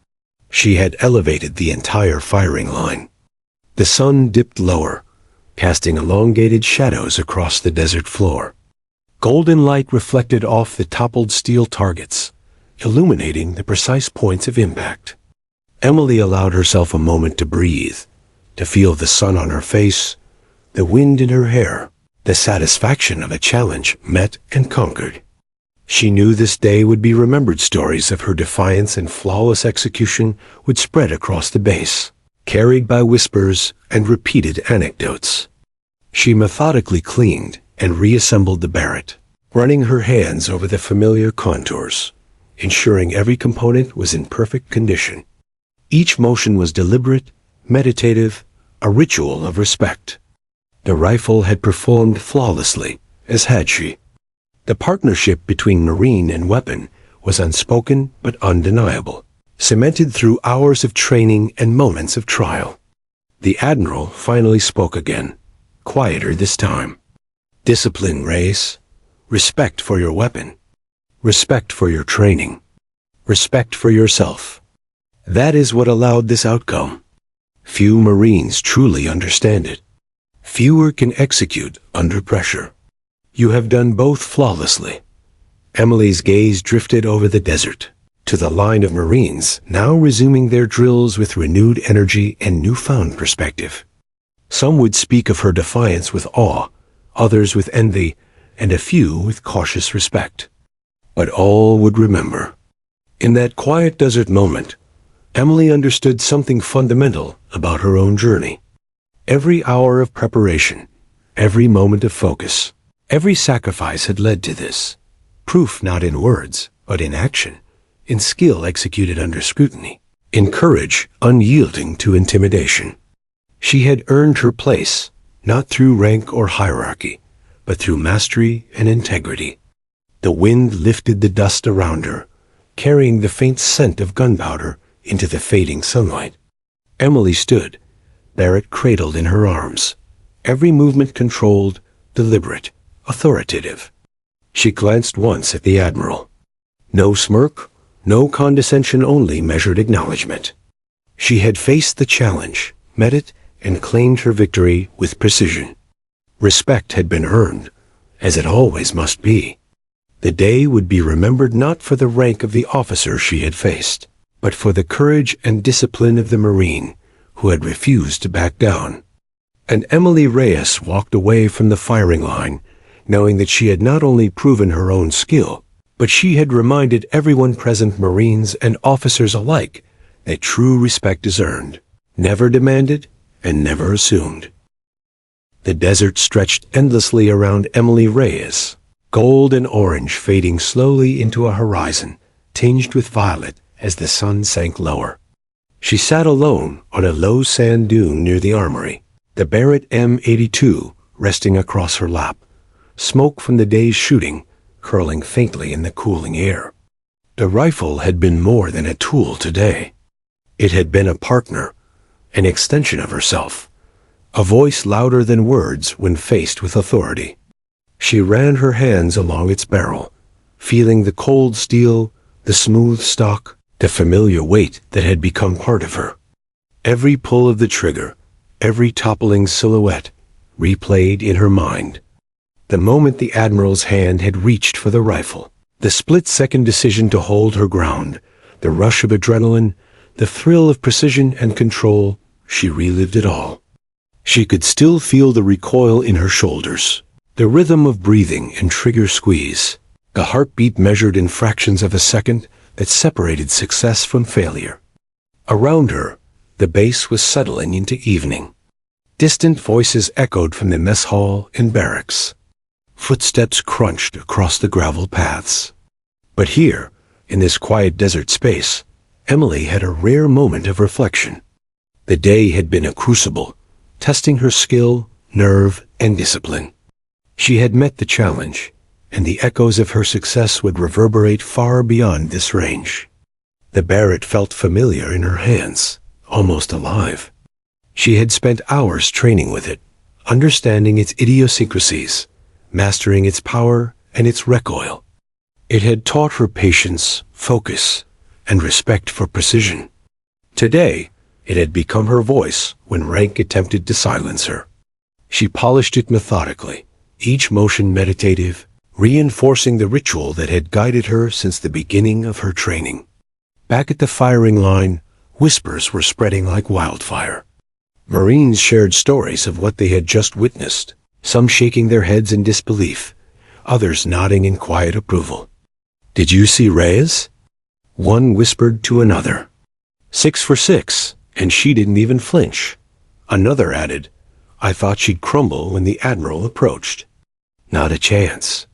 She had elevated the entire firing line. The sun dipped lower, casting elongated shadows across the desert floor. Golden light reflected off the toppled steel targets, illuminating the precise points of impact. Emily allowed herself a moment to breathe, to feel the sun on her face, the wind in her hair, the satisfaction of a challenge met and conquered. She knew this day would be remembered. Stories of her defiance and flawless execution would spread across the base, carried by whispers and repeated anecdotes. She methodically cleaned and reassembled the Barrett, running her hands over the familiar contours, ensuring every component was in perfect condition. Each motion was deliberate, meditative, a ritual of respect. The rifle had performed flawlessly, as had she. The partnership between Marine and weapon was unspoken but undeniable, cemented through hours of training and moments of trial. The Admiral finally spoke again, quieter this time. Discipline, Reyes. Respect for your weapon. Respect for your training. Respect for yourself. That is what allowed this outcome. Few Marines truly understand it. Fewer can execute under pressure. You have done both flawlessly. Emily's gaze drifted over the desert, to the line of Marines now resuming their drills with renewed energy and newfound perspective. Some would speak of her defiance with awe, others with envy, and a few with cautious respect. But all would remember. In that quiet desert moment, Emily understood something fundamental about her own journey. Every hour of preparation, every moment of focus, every sacrifice had led to this. Proof not in words, but in action, in skill executed under scrutiny, in courage unyielding to intimidation. She had earned her place, not through rank or hierarchy, but through mastery and integrity. The wind lifted the dust around her, carrying the faint scent of gunpowder into the fading sunlight. Emily stood, Barrett cradled in her arms, every movement controlled, deliberate, authoritative. She glanced once at the Admiral. No smirk, no condescension, only measured acknowledgement. She had faced the challenge, met it, and claimed her victory with precision. Respect had been earned, as it always must be. The day would be remembered not for the rank of the officer she had faced, but for the courage and discipline of the Marine who had refused to back down. And Emily Reyes walked away from the firing line, knowing that she had not only proven her own skill, but she had reminded everyone present, Marines and officers alike, that true respect is earned, never demanded, and never assumed. The desert stretched endlessly around Emily Reyes, gold and orange fading slowly into a horizon, tinged with violet as the sun sank lower. She sat alone on a low sand dune near the armory, the Barrett M82 resting across her lap, smoke from the day's shooting curling faintly in the cooling air. The rifle had been more than a tool today. It had been a partner, an extension of herself, a voice louder than words when faced with authority. She ran her hands along its barrel, feeling the cold steel, the smooth stock, the familiar weight that had become part of her. Every pull of the trigger, every toppling silhouette, replayed in her mind. The moment the Admiral's hand had reached for the rifle, the split-second decision to hold her ground, the rush of adrenaline, the thrill of precision and control, she relived it all. She could still feel the recoil in her shoulders, the rhythm of breathing and trigger squeeze, the heartbeat measured in fractions of a second that separated success from failure. Around her, the base was settling into evening. Distant voices echoed from the mess hall and barracks. Footsteps crunched across the gravel paths. But here, in this quiet desert space, Emily had a rare moment of reflection. The day had been a crucible, testing her skill, nerve, and discipline. She had met the challenge, and the echoes of her success would reverberate far beyond this range. The Barrett felt familiar in her hands, almost alive. She had spent hours training with it, understanding its idiosyncrasies, mastering its power and its recoil. It had taught her patience, focus, and respect for precision. Today, it had become her voice when rank attempted to silence her. She polished it methodically, each motion meditative, reinforcing the ritual that had guided her since the beginning of her training. Back at the firing line, whispers were spreading like wildfire. Marines shared stories of what they had just witnessed, some shaking their heads in disbelief, others nodding in quiet approval. "Did you see Reyes?" One whispered to another. 6 for 6, and she didn't even flinch. Another added, "I thought she'd crumble when the Admiral approached." Not a chance.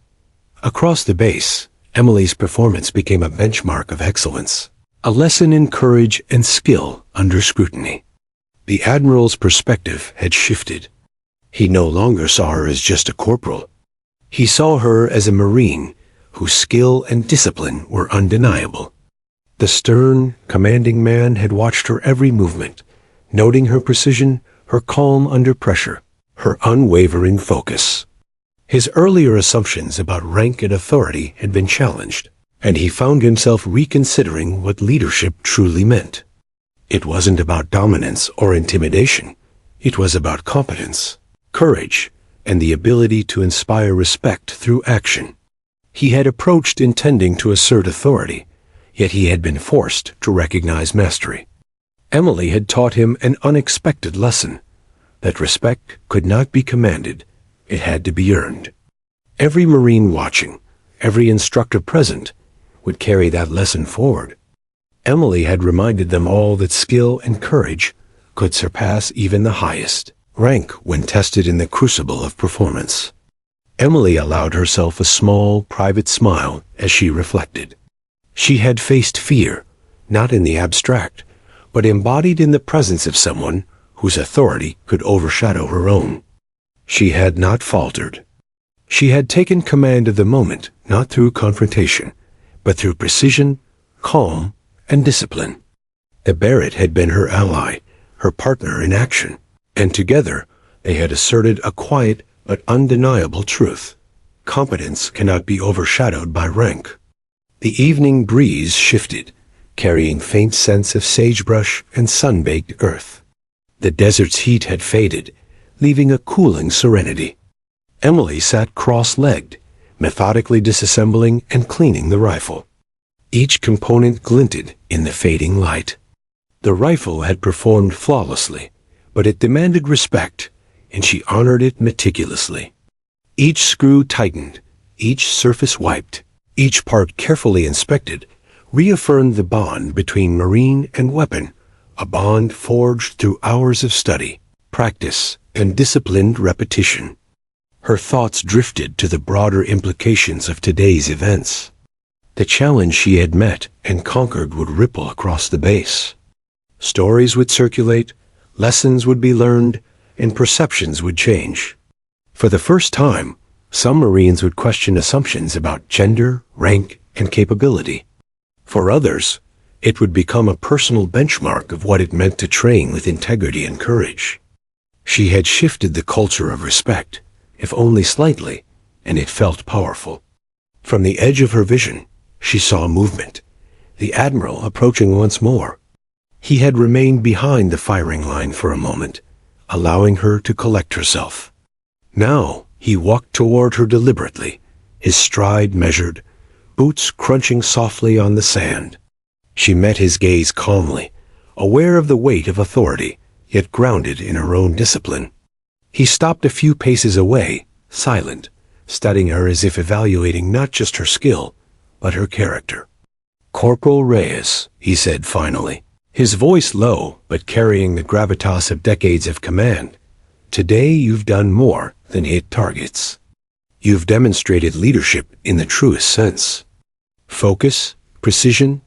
Across the base, Emily's performance became a benchmark of excellence, a lesson in courage and skill under scrutiny. The Admiral's perspective had shifted. He no longer saw her as just a corporal. He saw her as a Marine whose skill and discipline were undeniable. The stern, commanding man had watched her every movement, noting her precision, her calm under pressure, her unwavering focus. His earlier assumptions about rank and authority had been challenged, and he found himself reconsidering what leadership truly meant. It wasn't about dominance or intimidation. It was about competence, courage, and the ability to inspire respect through action. He had approached intending to assert authority, yet he had been forced to recognize mastery. Emily had taught him an unexpected lesson, that respect could not be commanded, it had to be earned. Every Marine watching, every instructor present, would carry that lesson forward. Emily had reminded them all that skill and courage could surpass even the highest rank when tested in the crucible of performance. Emily allowed herself a small, private smile as she reflected. She had faced fear, not in the abstract, but embodied in the presence of someone whose authority could overshadow her own. She had not faltered. She had taken command of the moment, not through confrontation, but through precision, calm, and discipline. The Barrett had been her ally, her partner in action, and together they had asserted a quiet but undeniable truth. Competence cannot be overshadowed by rank. The evening breeze shifted, carrying faint scents of sagebrush and sun-baked earth. The desert's heat had faded, leaving a cooling serenity. Emily sat cross-legged, methodically disassembling and cleaning the rifle. Each component glinted in the fading light. The rifle had performed flawlessly, but it demanded respect, and she honored it meticulously. Each screw tightened, each surface wiped, each part carefully inspected, reaffirmed the bond between Marine and weapon, a bond forged through hours of study, practice, and disciplined repetition. Her thoughts drifted to the broader implications of today's events. The challenge she had met and conquered would ripple across the base. Stories would circulate, lessons would be learned, and perceptions would change. For the first time, some Marines would question assumptions about gender, rank, and capability. For others, it would become a personal benchmark of what it meant to train with integrity and courage. She had shifted the culture of respect, if only slightly, and it felt powerful. From the edge of her vision, she saw movement, the Admiral approaching once more. He had remained behind the firing line for a moment, allowing her to collect herself. Now he walked toward her deliberately, his stride measured, boots crunching softly on the sand. She met his gaze calmly, aware of the weight of authority, yet grounded in her own discipline. He stopped a few paces away, silent, studying her as if evaluating not just her skill, but her character. "Corporal Reyes," he said finally, his voice low but carrying the gravitas of decades of command. "Today you've done more than hit targets. You've demonstrated leadership in the truest sense. Focus, precision,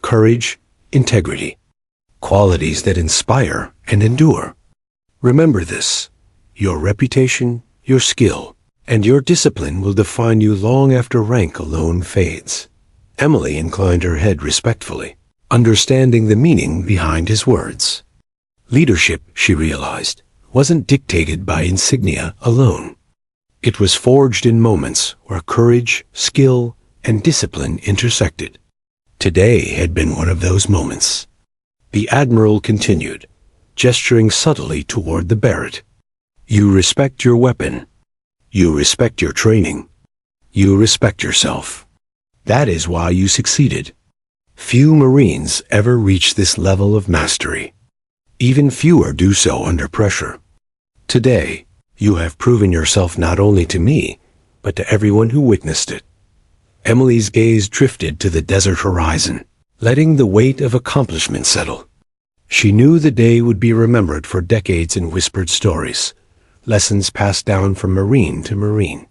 courage, integrity. Qualities that inspire and endure. Remember this. Your reputation, your skill, and your discipline will define you long after rank alone fades." Emily inclined her head respectfully. understanding the meaning behind his words. Leadership, she realized, wasn't dictated by insignia alone. It was forged in moments where courage, skill, and discipline intersected. Today had been one of those moments. The Admiral continued, gesturing subtly toward the Barrett. You respect your weapon. You respect your training. You respect yourself. That is why you succeeded. Few Marines ever reach this level of mastery. Even fewer do so under pressure. Today, you have proven yourself not only to me, but to everyone who witnessed it. Emily's gaze drifted to the desert horizon, letting the weight of accomplishment settle. She knew the day would be remembered for decades in whispered stories, lessons passed down from Marine to Marine.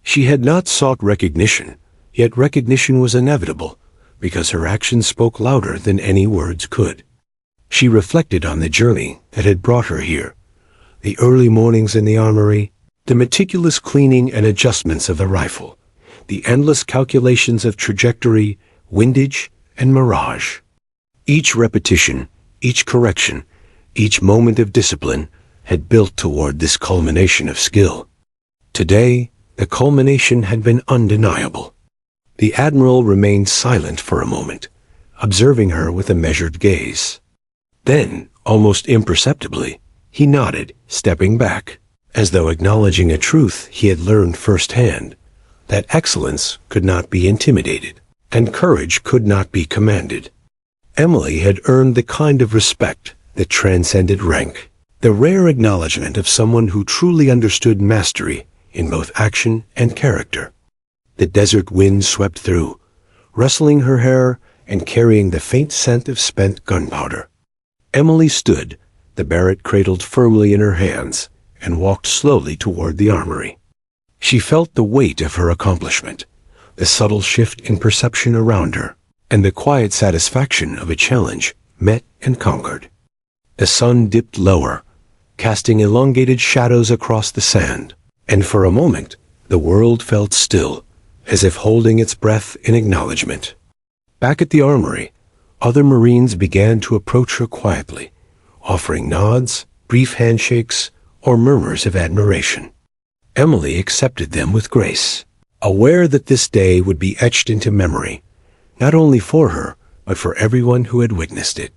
She had not sought recognition, yet recognition was inevitable, because her actions spoke louder than any words could. She reflected on the journey that had brought her here, the early mornings in the armory, the meticulous cleaning and adjustments of the rifle, the endless calculations of trajectory, windage, and mirage. Each repetition, each correction, each moment of discipline had built toward this culmination of skill. Today, the culmination had been undeniable. The Admiral remained silent for a moment, observing her with a measured gaze. Then, almost imperceptibly, he nodded, stepping back, as though acknowledging a truth he had learned firsthand, that excellence could not be intimidated, and courage could not be commanded. Emily had earned the kind of respect that transcended rank, the rare acknowledgement of someone who truly understood mastery in both action and character. The desert wind swept through, rustling her hair and carrying the faint scent of spent gunpowder. Emily stood, the Barrett cradled firmly in her hands, and walked slowly toward the armory. She felt the weight of her accomplishment, the subtle shift in perception around her, and the quiet satisfaction of a challenge met and conquered. The sun dipped lower, casting elongated shadows across the sand, and for a moment the world felt still, as if holding its breath in acknowledgement. Back at the armory, other Marines began to approach her quietly, offering nods, brief handshakes, or murmurs of admiration. Emily accepted them with grace, aware that this day would be etched into memory, not only for her, but for everyone who had witnessed it.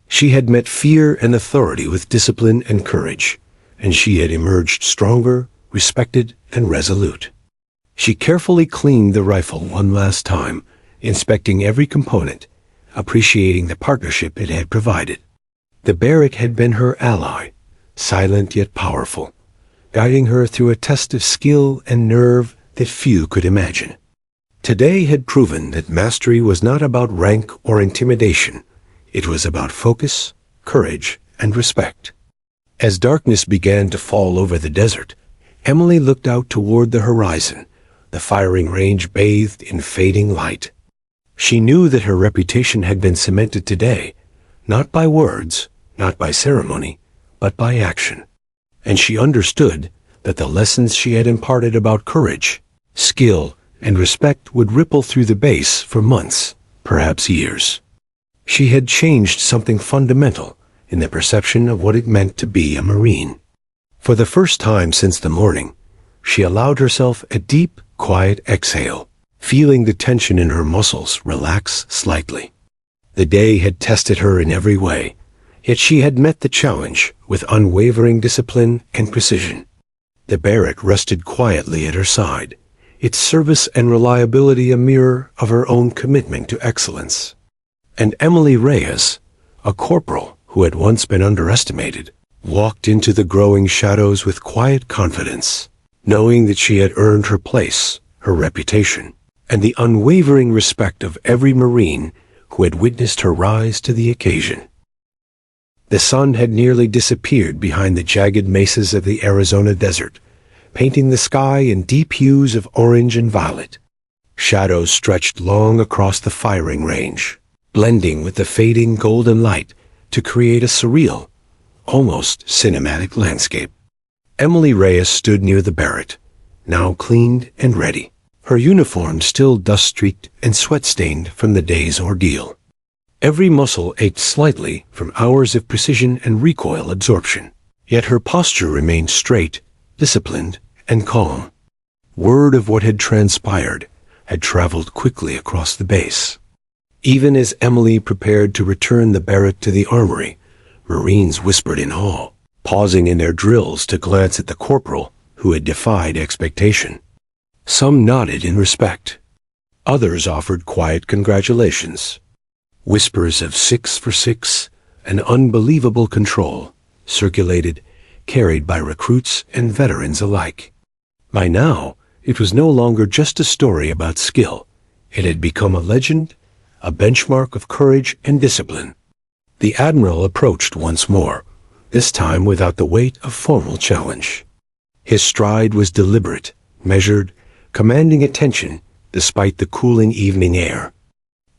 She had met fear and authority with discipline and courage, and she had emerged stronger, respected, and resolute. She carefully cleaned the rifle one last time, inspecting every component, appreciating the partnership it had provided. The Barrett had been her ally, silent yet powerful, guiding her through a test of skill and nerve that few could imagine. Today had proven that mastery was not about rank or intimidation. It was about focus, courage, and respect. As darkness began to fall over the desert, Emily looked out toward the horizon, the firing range bathed in fading light. She knew that her reputation had been cemented today, not by words, not by ceremony, but by action. And she understood that the lessons she had imparted about courage, skill, and respect would ripple through the base for months, perhaps years. She had changed something fundamental in the perception of what it meant to be a Marine. For the first time since the morning, she allowed herself a deep, quiet exhale, feeling the tension in her muscles relax slightly. The day had tested her in every way, yet she had met the challenge with unwavering discipline and precision. The Barrett rested quietly at her side, its service and reliability a mirror of her own commitment to excellence. And Emily Reyes, a corporal who had once been underestimated, walked into the growing shadows with quiet confidence, knowing that she had earned her place, her reputation, and the unwavering respect of every Marine who had witnessed her rise to the occasion. The sun had nearly disappeared behind the jagged mesas of the Arizona desert, painting the sky in deep hues of orange and violet. Shadows stretched long across the firing range, blending with the fading golden light to create a surreal, almost cinematic landscape. Emily Reyes stood near the Barrett, now cleaned and ready, her uniform still dust-streaked and sweat-stained from the day's ordeal. Every muscle ached slightly from hours of precision and recoil absorption. Yet her posture remained straight, disciplined, and calm. Word of what had transpired had traveled quickly across the base. Even as Emily prepared to return the Barrett to the armory, Marines whispered in awe, pausing in their drills to glance at the corporal who had defied expectation. Some nodded in respect. Others offered quiet congratulations. Whispers of 6 for 6 and unbelievable control circulated, carried by recruits and veterans alike. By now, it was no longer just a story about skill. It had become a legend, a benchmark of courage and discipline. The Admiral approached once more, this time without the weight of formal challenge. His stride was deliberate, measured, commanding attention despite the cooling evening air.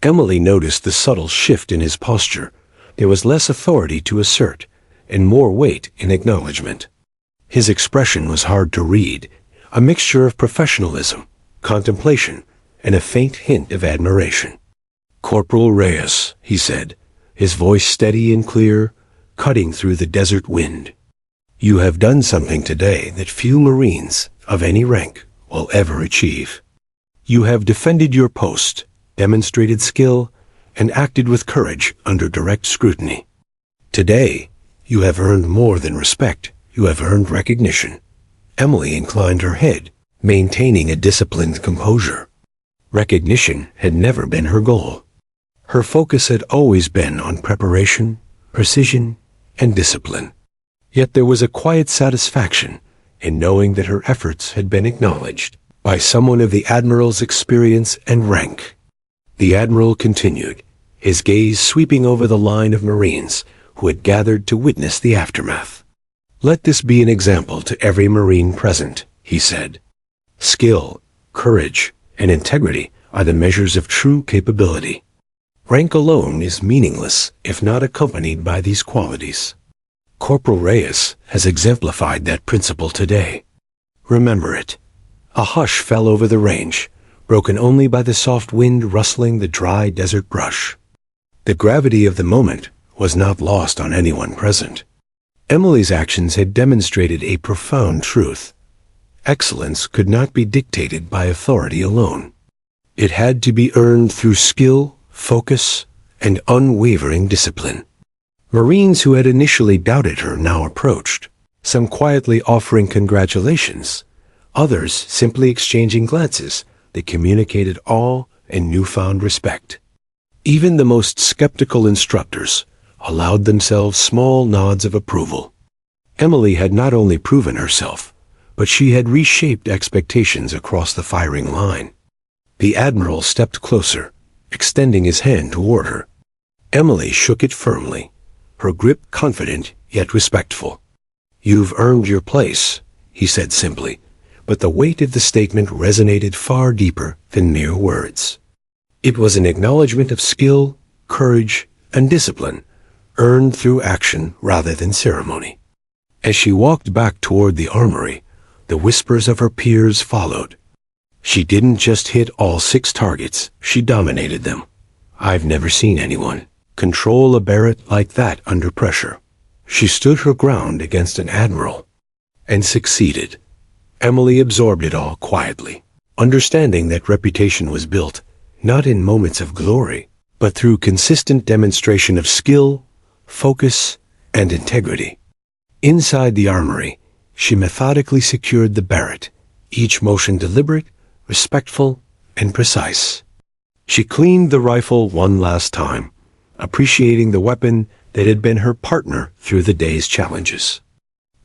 Emily noticed the subtle shift in his posture. There was less authority to assert, and more weight in acknowledgement. His expression was hard to read, a mixture of professionalism, contemplation, and a faint hint of admiration. "Corporal Reyes," he said, his voice steady and clear, cutting through the desert wind. "You have done something today that few Marines of any rank will ever achieve. You have defended your post, demonstrated skill, and acted with courage under direct scrutiny. Today, you have earned more than respect. You have earned recognition." Emily inclined her head, maintaining a disciplined composure. Recognition had never been her goal. Her focus had always been on preparation, precision, and discipline. Yet there was a quiet satisfaction in knowing that her efforts had been acknowledged by someone of the Admiral's experience and rank. The Admiral continued, his gaze sweeping over the line of Marines who had gathered to witness the aftermath. "Let this be an example to every Marine present," he said. "Skill, courage, and integrity are the measures of true capability. Rank alone is meaningless if not accompanied by these qualities. Corporal Reyes has exemplified that principle today. Remember it." A hush fell over the range, broken only by the soft wind rustling the dry desert brush. The gravity of the moment was not lost on anyone present. Emily's actions had demonstrated a profound truth. Excellence could not be dictated by authority alone. It had to be earned through skill, focus, and unwavering discipline. Marines who had initially doubted her now approached, some quietly offering congratulations, others simply exchanging glances that communicated awe and newfound respect. Even the most skeptical instructors allowed themselves small nods of approval. Emily had not only proven herself, but she had reshaped expectations across the firing line. The Admiral stepped closer, extending his hand toward her. Emily shook it firmly, her grip confident yet respectful. "You've earned your place," he said simply, but the weight of the statement resonated far deeper than mere words. It was an acknowledgement of skill, courage, and discipline, earned through action rather than ceremony. As she walked back toward the armory, the whispers of her peers followed. "She didn't just hit all 6 targets, she dominated them. I've never seen anyone control a Barrett like that under pressure. She stood her ground against an Admiral and succeeded." Emily absorbed it all quietly, understanding that reputation was built not in moments of glory, but through consistent demonstration of skill, focus, and integrity. Inside the armory, she methodically secured the Barrett, each motion deliberate, respectful, and precise. She cleaned the rifle one last time, appreciating the weapon that had been her partner through the day's challenges.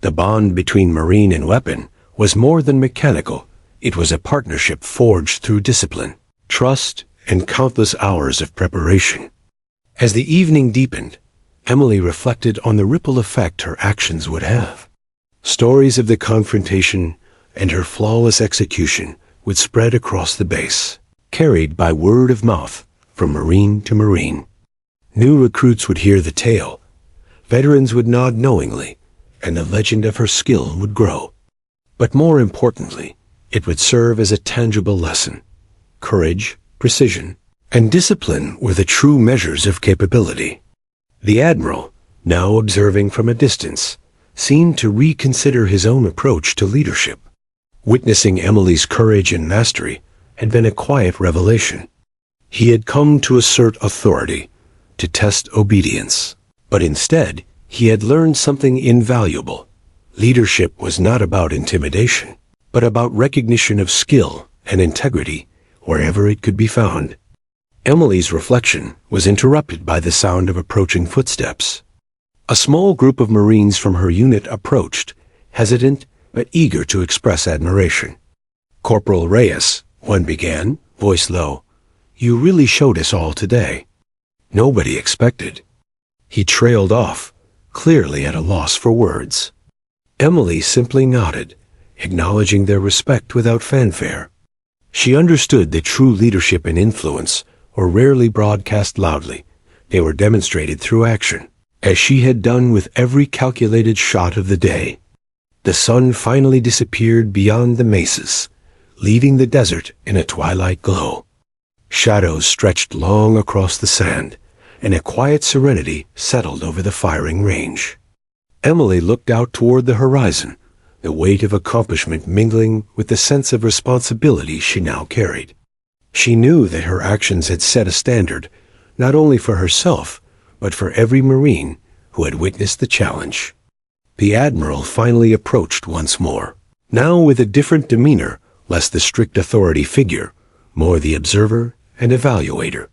The bond between Marine and weapon was more than mechanical. It was a partnership forged through discipline, trust, and countless hours of preparation. As the evening deepened, Emily reflected on the ripple effect her actions would have. Stories of the confrontation and her flawless execution would spread across the base, carried by word of mouth from Marine to Marine. New recruits would hear the tale, veterans would nod knowingly, and the legend of her skill would grow. But more importantly, it would serve as a tangible lesson. Courage, precision, and discipline were the true measures of capability. The Admiral, now observing from a distance, seemed to reconsider his own approach to leadership. Witnessing Emily's courage and mastery had been a quiet revelation. He had come to assert authority, to test obedience. But instead, he had learned something invaluable. Leadership was not about intimidation, but about recognition of skill and integrity wherever it could be found. Emily's reflection was interrupted by the sound of approaching footsteps. A small group of Marines from her unit approached, hesitant but eager to express admiration. "Corporal Reyes," one began, voice low, "you really showed us all today." Nobody expected. He trailed off, clearly at a loss for words. Emily simply nodded, acknowledging their respect without fanfare. She understood that true leadership and influence were rarely broadcast loudly. They were demonstrated through action, as she had done with every calculated shot of the day. The sun finally disappeared beyond the mesas, leaving the desert in a twilight glow. Shadows stretched long across the sand, and a quiet serenity settled over the firing range. Emily looked out toward the horizon, the weight of accomplishment mingling with the sense of responsibility she now carried. She knew that her actions had set a standard, not only for herself, but for every Marine who had witnessed the challenge. The Admiral finally approached once more, now with a different demeanor, less the strict authority figure, more the observer and evaluator.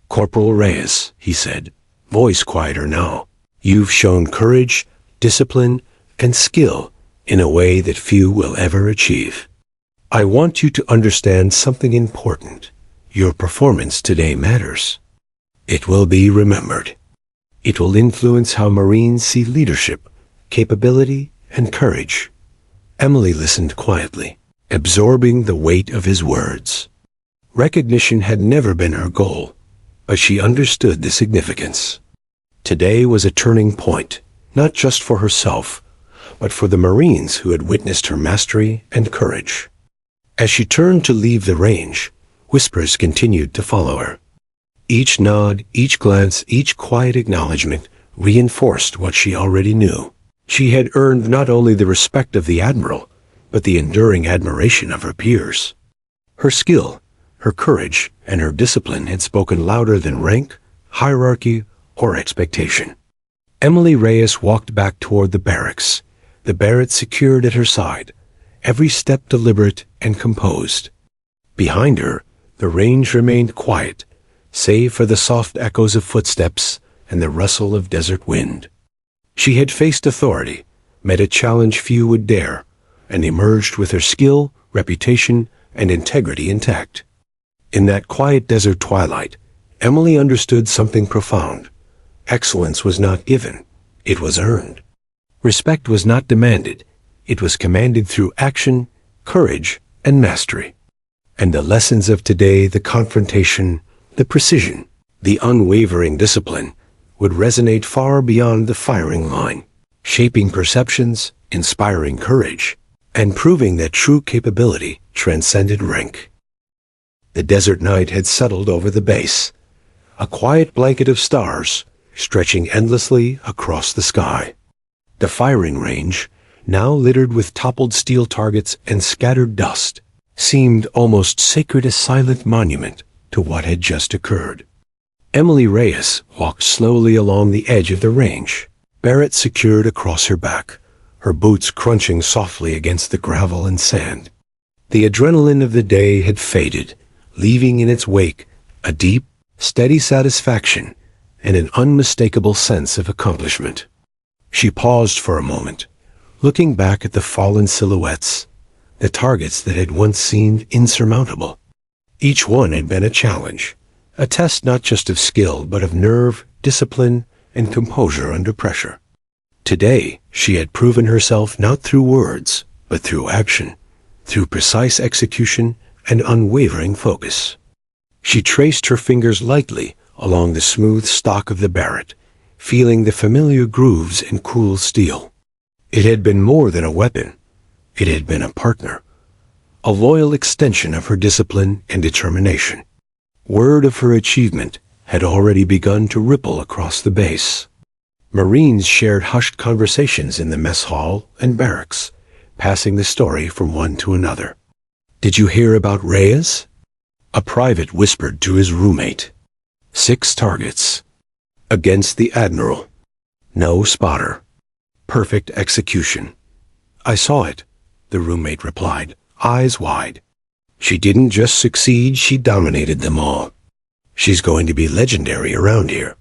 "Corporal Reyes," he said, voice quieter now, "you've shown courage, discipline, and skill in a way that few will ever achieve. I want you to understand something important. Your performance today matters. It will be remembered. It will influence how Marines see leadership, capability, and courage." Emily listened quietly, absorbing the weight of his words. Recognition had never been her goal, but she understood the significance. Today was a turning point, not just for herself, but for the Marines who had witnessed her mastery and courage. As she turned to leave the range, whispers continued to follow her. Each nod, each glance, each quiet acknowledgement reinforced what she already knew. She had earned not only the respect of the Admiral, but the enduring admiration of her peers. Her skill, her courage, and her discipline had spoken louder than rank, hierarchy, or expectation. Emily Reyes walked back toward the barracks, the Barrett secured at her side, every step deliberate and composed. Behind her, the range remained quiet, save for the soft echoes of footsteps and the rustle of desert wind. She had faced authority, met a challenge few would dare, and emerged with her skill, reputation, and integrity intact. In that quiet desert twilight, Emily understood something profound. Excellence was not given, it was earned. Respect was not demanded, it was commanded through action, courage, and mastery. And the lessons of today, the confrontation, the precision, the unwavering discipline, would resonate far beyond the firing line, shaping perceptions, inspiring courage, and proving that true capability transcended rank. The desert night had settled over the base, a quiet blanket of stars stretching endlessly across the sky. The firing range, now littered with toppled steel targets and scattered dust, seemed almost sacred, a silent monument to what had just occurred. Emily Reyes walked slowly along the edge of the range, Barrett secured across her back, her boots crunching softly against the gravel and sand. The adrenaline of the day had faded, leaving in its wake a deep, steady satisfaction and an unmistakable sense of accomplishment. She paused for a moment, looking back at the fallen silhouettes, the targets that had once seemed insurmountable. Each one had been a challenge, a test not just of skill but of nerve, discipline, and composure under pressure. Today, she had proven herself not through words, but through action, through precise execution and unwavering focus. She traced her fingers lightly along the smooth stock of the Barrett, feeling the familiar grooves in cool steel. It had been more than a weapon. It had been a partner, a loyal extension of her discipline and determination. Word of her achievement had already begun to ripple across the base. Marines shared hushed conversations in the mess hall and barracks, passing the story from one to another. "Did you hear about Reyes?" A private whispered to his roommate. 6 targets. Against the Admiral. No spotter. Perfect execution. "I saw it," the roommate replied, eyes wide. "She didn't just succeed, she dominated them all. She's going to be legendary around here."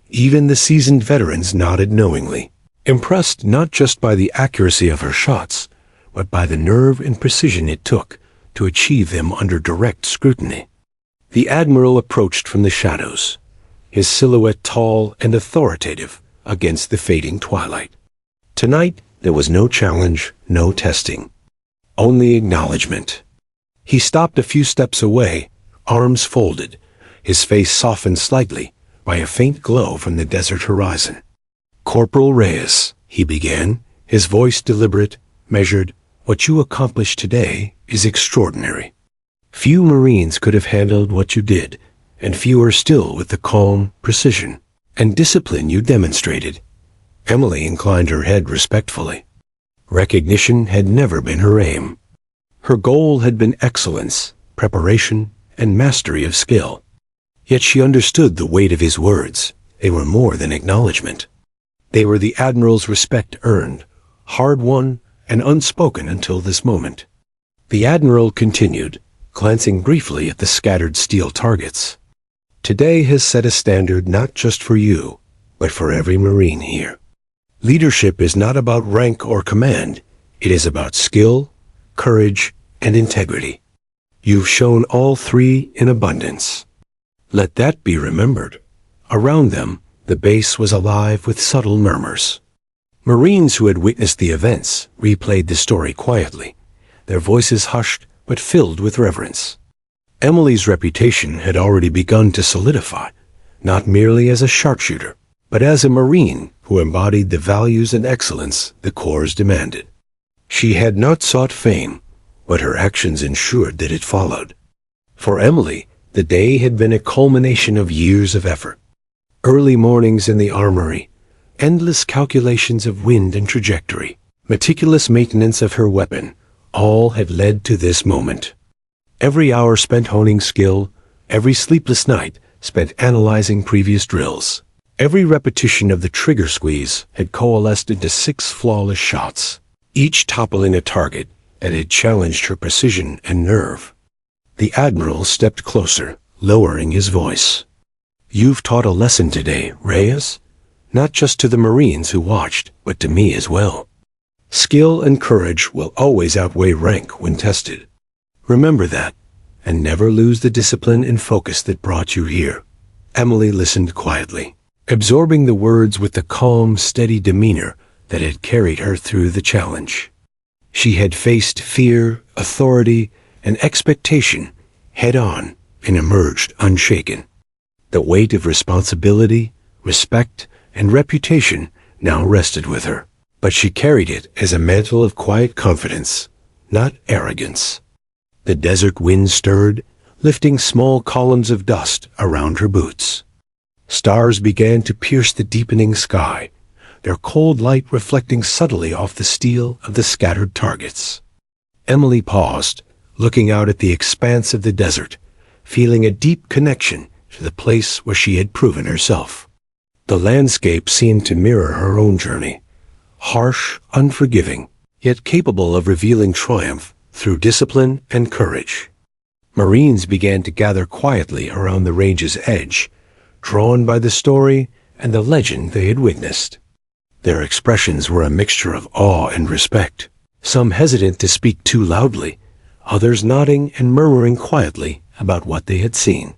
Even the seasoned veterans nodded knowingly, impressed not just by the accuracy of her shots, but by the nerve and precision it took to achieve them under direct scrutiny. The Admiral approached from the shadows, his silhouette tall and authoritative against the fading twilight. Tonight, there was no challenge, no testing, only acknowledgement. He stopped a few steps away, arms folded, his face softened slightly by a faint glow from the desert horizon. "Corporal Reyes," he began, his voice deliberate, measured, "what you accomplished today is extraordinary. Few Marines could have handled what you did, and fewer still with the calm, precision, and discipline you demonstrated." Emily inclined her head respectfully. Recognition had never been her aim. Her goal had been excellence, preparation, and mastery of skill. Yet she understood the weight of his words. They were more than acknowledgement. They were the Admiral's respect earned, hard-won, and unspoken until this moment. The Admiral continued, glancing briefly at the scattered steel targets. "Today has set a standard not just for you, but for every Marine here. Leadership is not about rank or command. It is about skill, courage, and integrity. You've shown all 3 in abundance. Let that be remembered." Around them, the base was alive with subtle murmurs. Marines who had witnessed the events replayed the story quietly, their voices hushed but filled with reverence. Emily's reputation had already begun to solidify, not merely as a sharpshooter, but as a Marine who embodied the values and excellence the Corps demanded. She had not sought fame, but her actions ensured that it followed. For Emily, the day had been a culmination of years of effort. Early mornings in the armory, endless calculations of wind and trajectory, meticulous maintenance of her weapon, all had led to this moment. Every hour spent honing skill, every sleepless night spent analyzing previous drills. Every repetition of the trigger squeeze had coalesced into 6 flawless shots, each toppling a target that had challenged her precision and nerve. The Admiral stepped closer, lowering his voice. "You've taught a lesson today, Reyes, not just to the Marines who watched, but to me as well. Skill and courage will always outweigh rank when tested. Remember that, and never lose the discipline and focus that brought you here." Emily listened quietly, absorbing the words with the calm, steady demeanor that had carried her through the challenge. She had faced fear, authority, and expectation head-on and emerged unshaken. The weight of responsibility, respect, and reputation now rested with her, but she carried it as a mantle of quiet confidence, not arrogance. The desert wind stirred, lifting small columns of dust around her boots. Stars began to pierce the deepening sky, their cold light reflecting subtly off the steel of the scattered targets. Emily paused, looking out at the expanse of the desert, feeling a deep connection to the place where she had proven herself. The landscape seemed to mirror her own journey, harsh, unforgiving, yet capable of revealing triumph through discipline and courage. Marines began to gather quietly around the range's edge, drawn by the story and the legend they had witnessed. Their expressions were a mixture of awe and respect, some hesitant to speak too loudly, others nodding and murmuring quietly about what they had seen.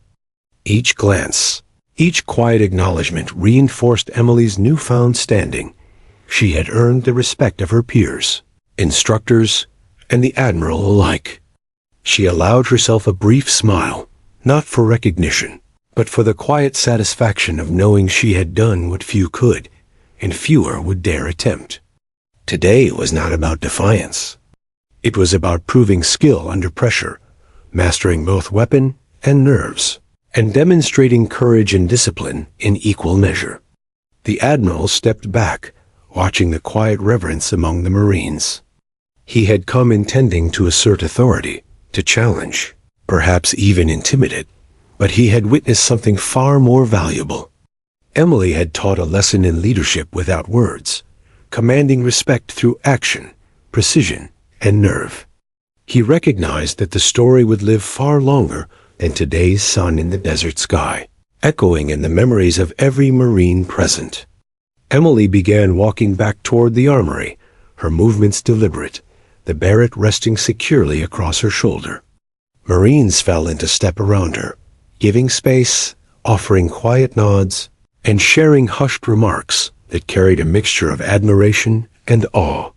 Each glance, each quiet acknowledgement reinforced Emily's newfound standing. She had earned the respect of her peers, instructors, and the Admiral alike. She allowed herself a brief smile, not for recognition, but for the quiet satisfaction of knowing she had done what few could, and fewer would dare attempt. Today was not about defiance. It was about proving skill under pressure, mastering both weapon and nerves. and demonstrating courage and discipline in equal measure. The Admiral stepped back, watching the quiet reverence among the Marines. He had come intending to assert authority, to challenge, perhaps even intimidate, but he had witnessed something far more valuable. Emily had taught a lesson in leadership without words, commanding respect through action, precision, and nerve. He recognized that the story would live far longer than today's sun in the desert sky, echoing in the memories of every Marine present. Emily began walking back toward the armory, her movements deliberate, the barrette resting securely across her shoulder. Marines fell into step around her, giving space, offering quiet nods, and sharing hushed remarks that carried a mixture of admiration and awe.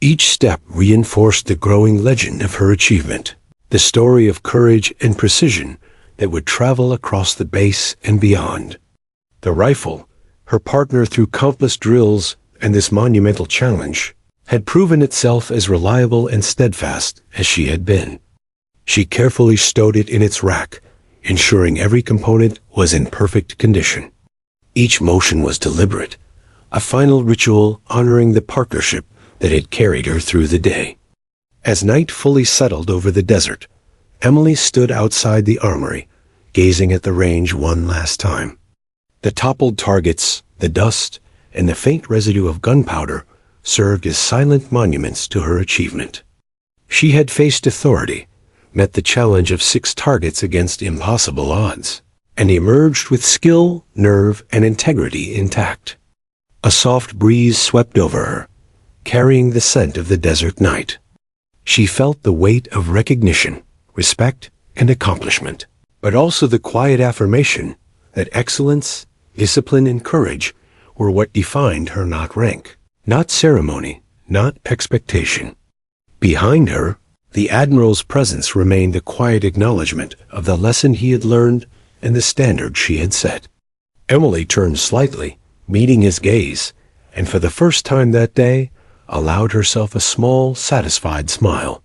Each step reinforced the growing legend of her achievement, the story of courage and precision that would travel across the base and beyond. The rifle, her partner through countless drills and this monumental challenge, had proven itself as reliable and steadfast as she had been. She carefully stowed it in its rack, ensuring every component was in perfect condition. Each motion was deliberate, a final ritual honoring the partnership that had carried her through the day. As night fully settled over the desert, Emily stood outside the armory, gazing at the range one last time. The toppled targets, the dust, and the faint residue of gunpowder served as silent monuments to her achievement. She had faced authority, met the challenge of 6 targets against impossible odds, and emerged with skill, nerve, and integrity intact. A soft breeze swept over her, carrying the scent of the desert night. She felt the weight of recognition, respect, and accomplishment, but also the quiet affirmation that excellence, discipline, and courage were what defined her, not rank, not ceremony, not expectation. Behind her, the Admiral's presence remained a quiet acknowledgement of the lesson he had learned and the standard she had set. Emily turned slightly, meeting his gaze, and for the first time that day, allowed herself a small, satisfied smile.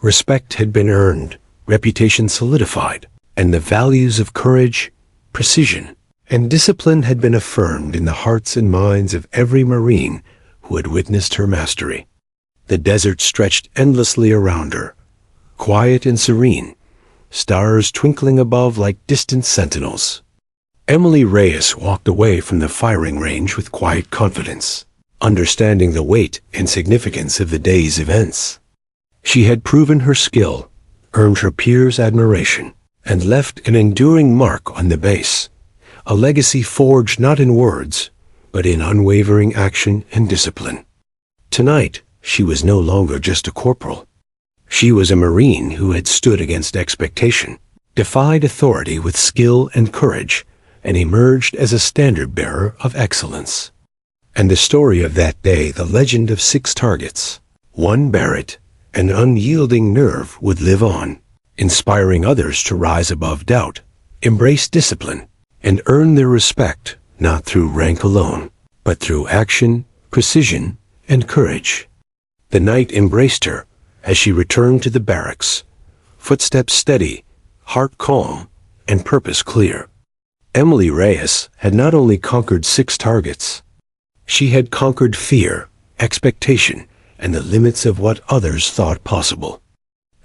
Respect had been earned, reputation solidified, and the values of courage, precision, and discipline had been affirmed in the hearts and minds of every Marine who had witnessed her mastery. The desert stretched endlessly around her, quiet and serene, stars twinkling above like distant sentinels. Emily Reyes walked away from the firing range with quiet confidence, understanding the weight and significance of the day's events. She had proven her skill, earned her peers' admiration, and left an enduring mark on the base, a legacy forged not in words, but in unwavering action and discipline. Tonight, she was no longer just a corporal. She was a Marine who had stood against expectation, defied authority with skill and courage, and emerged as a standard-bearer of excellence. And the story of that day, the legend of 6 targets, 1 barrette, and unyielding nerve would live on, inspiring others to rise above doubt, embrace discipline, and earn their respect not through rank alone, but through action, precision, and courage. The night embraced her as she returned to the barracks, footsteps steady, heart calm, and purpose clear. Emily Reyes had not only conquered 6 targets, she had conquered fear, expectation, and the limits of what others thought possible.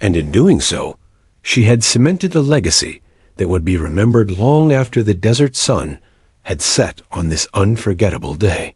And in doing so, she had cemented a legacy that would be remembered long after the desert sun had set on this unforgettable day.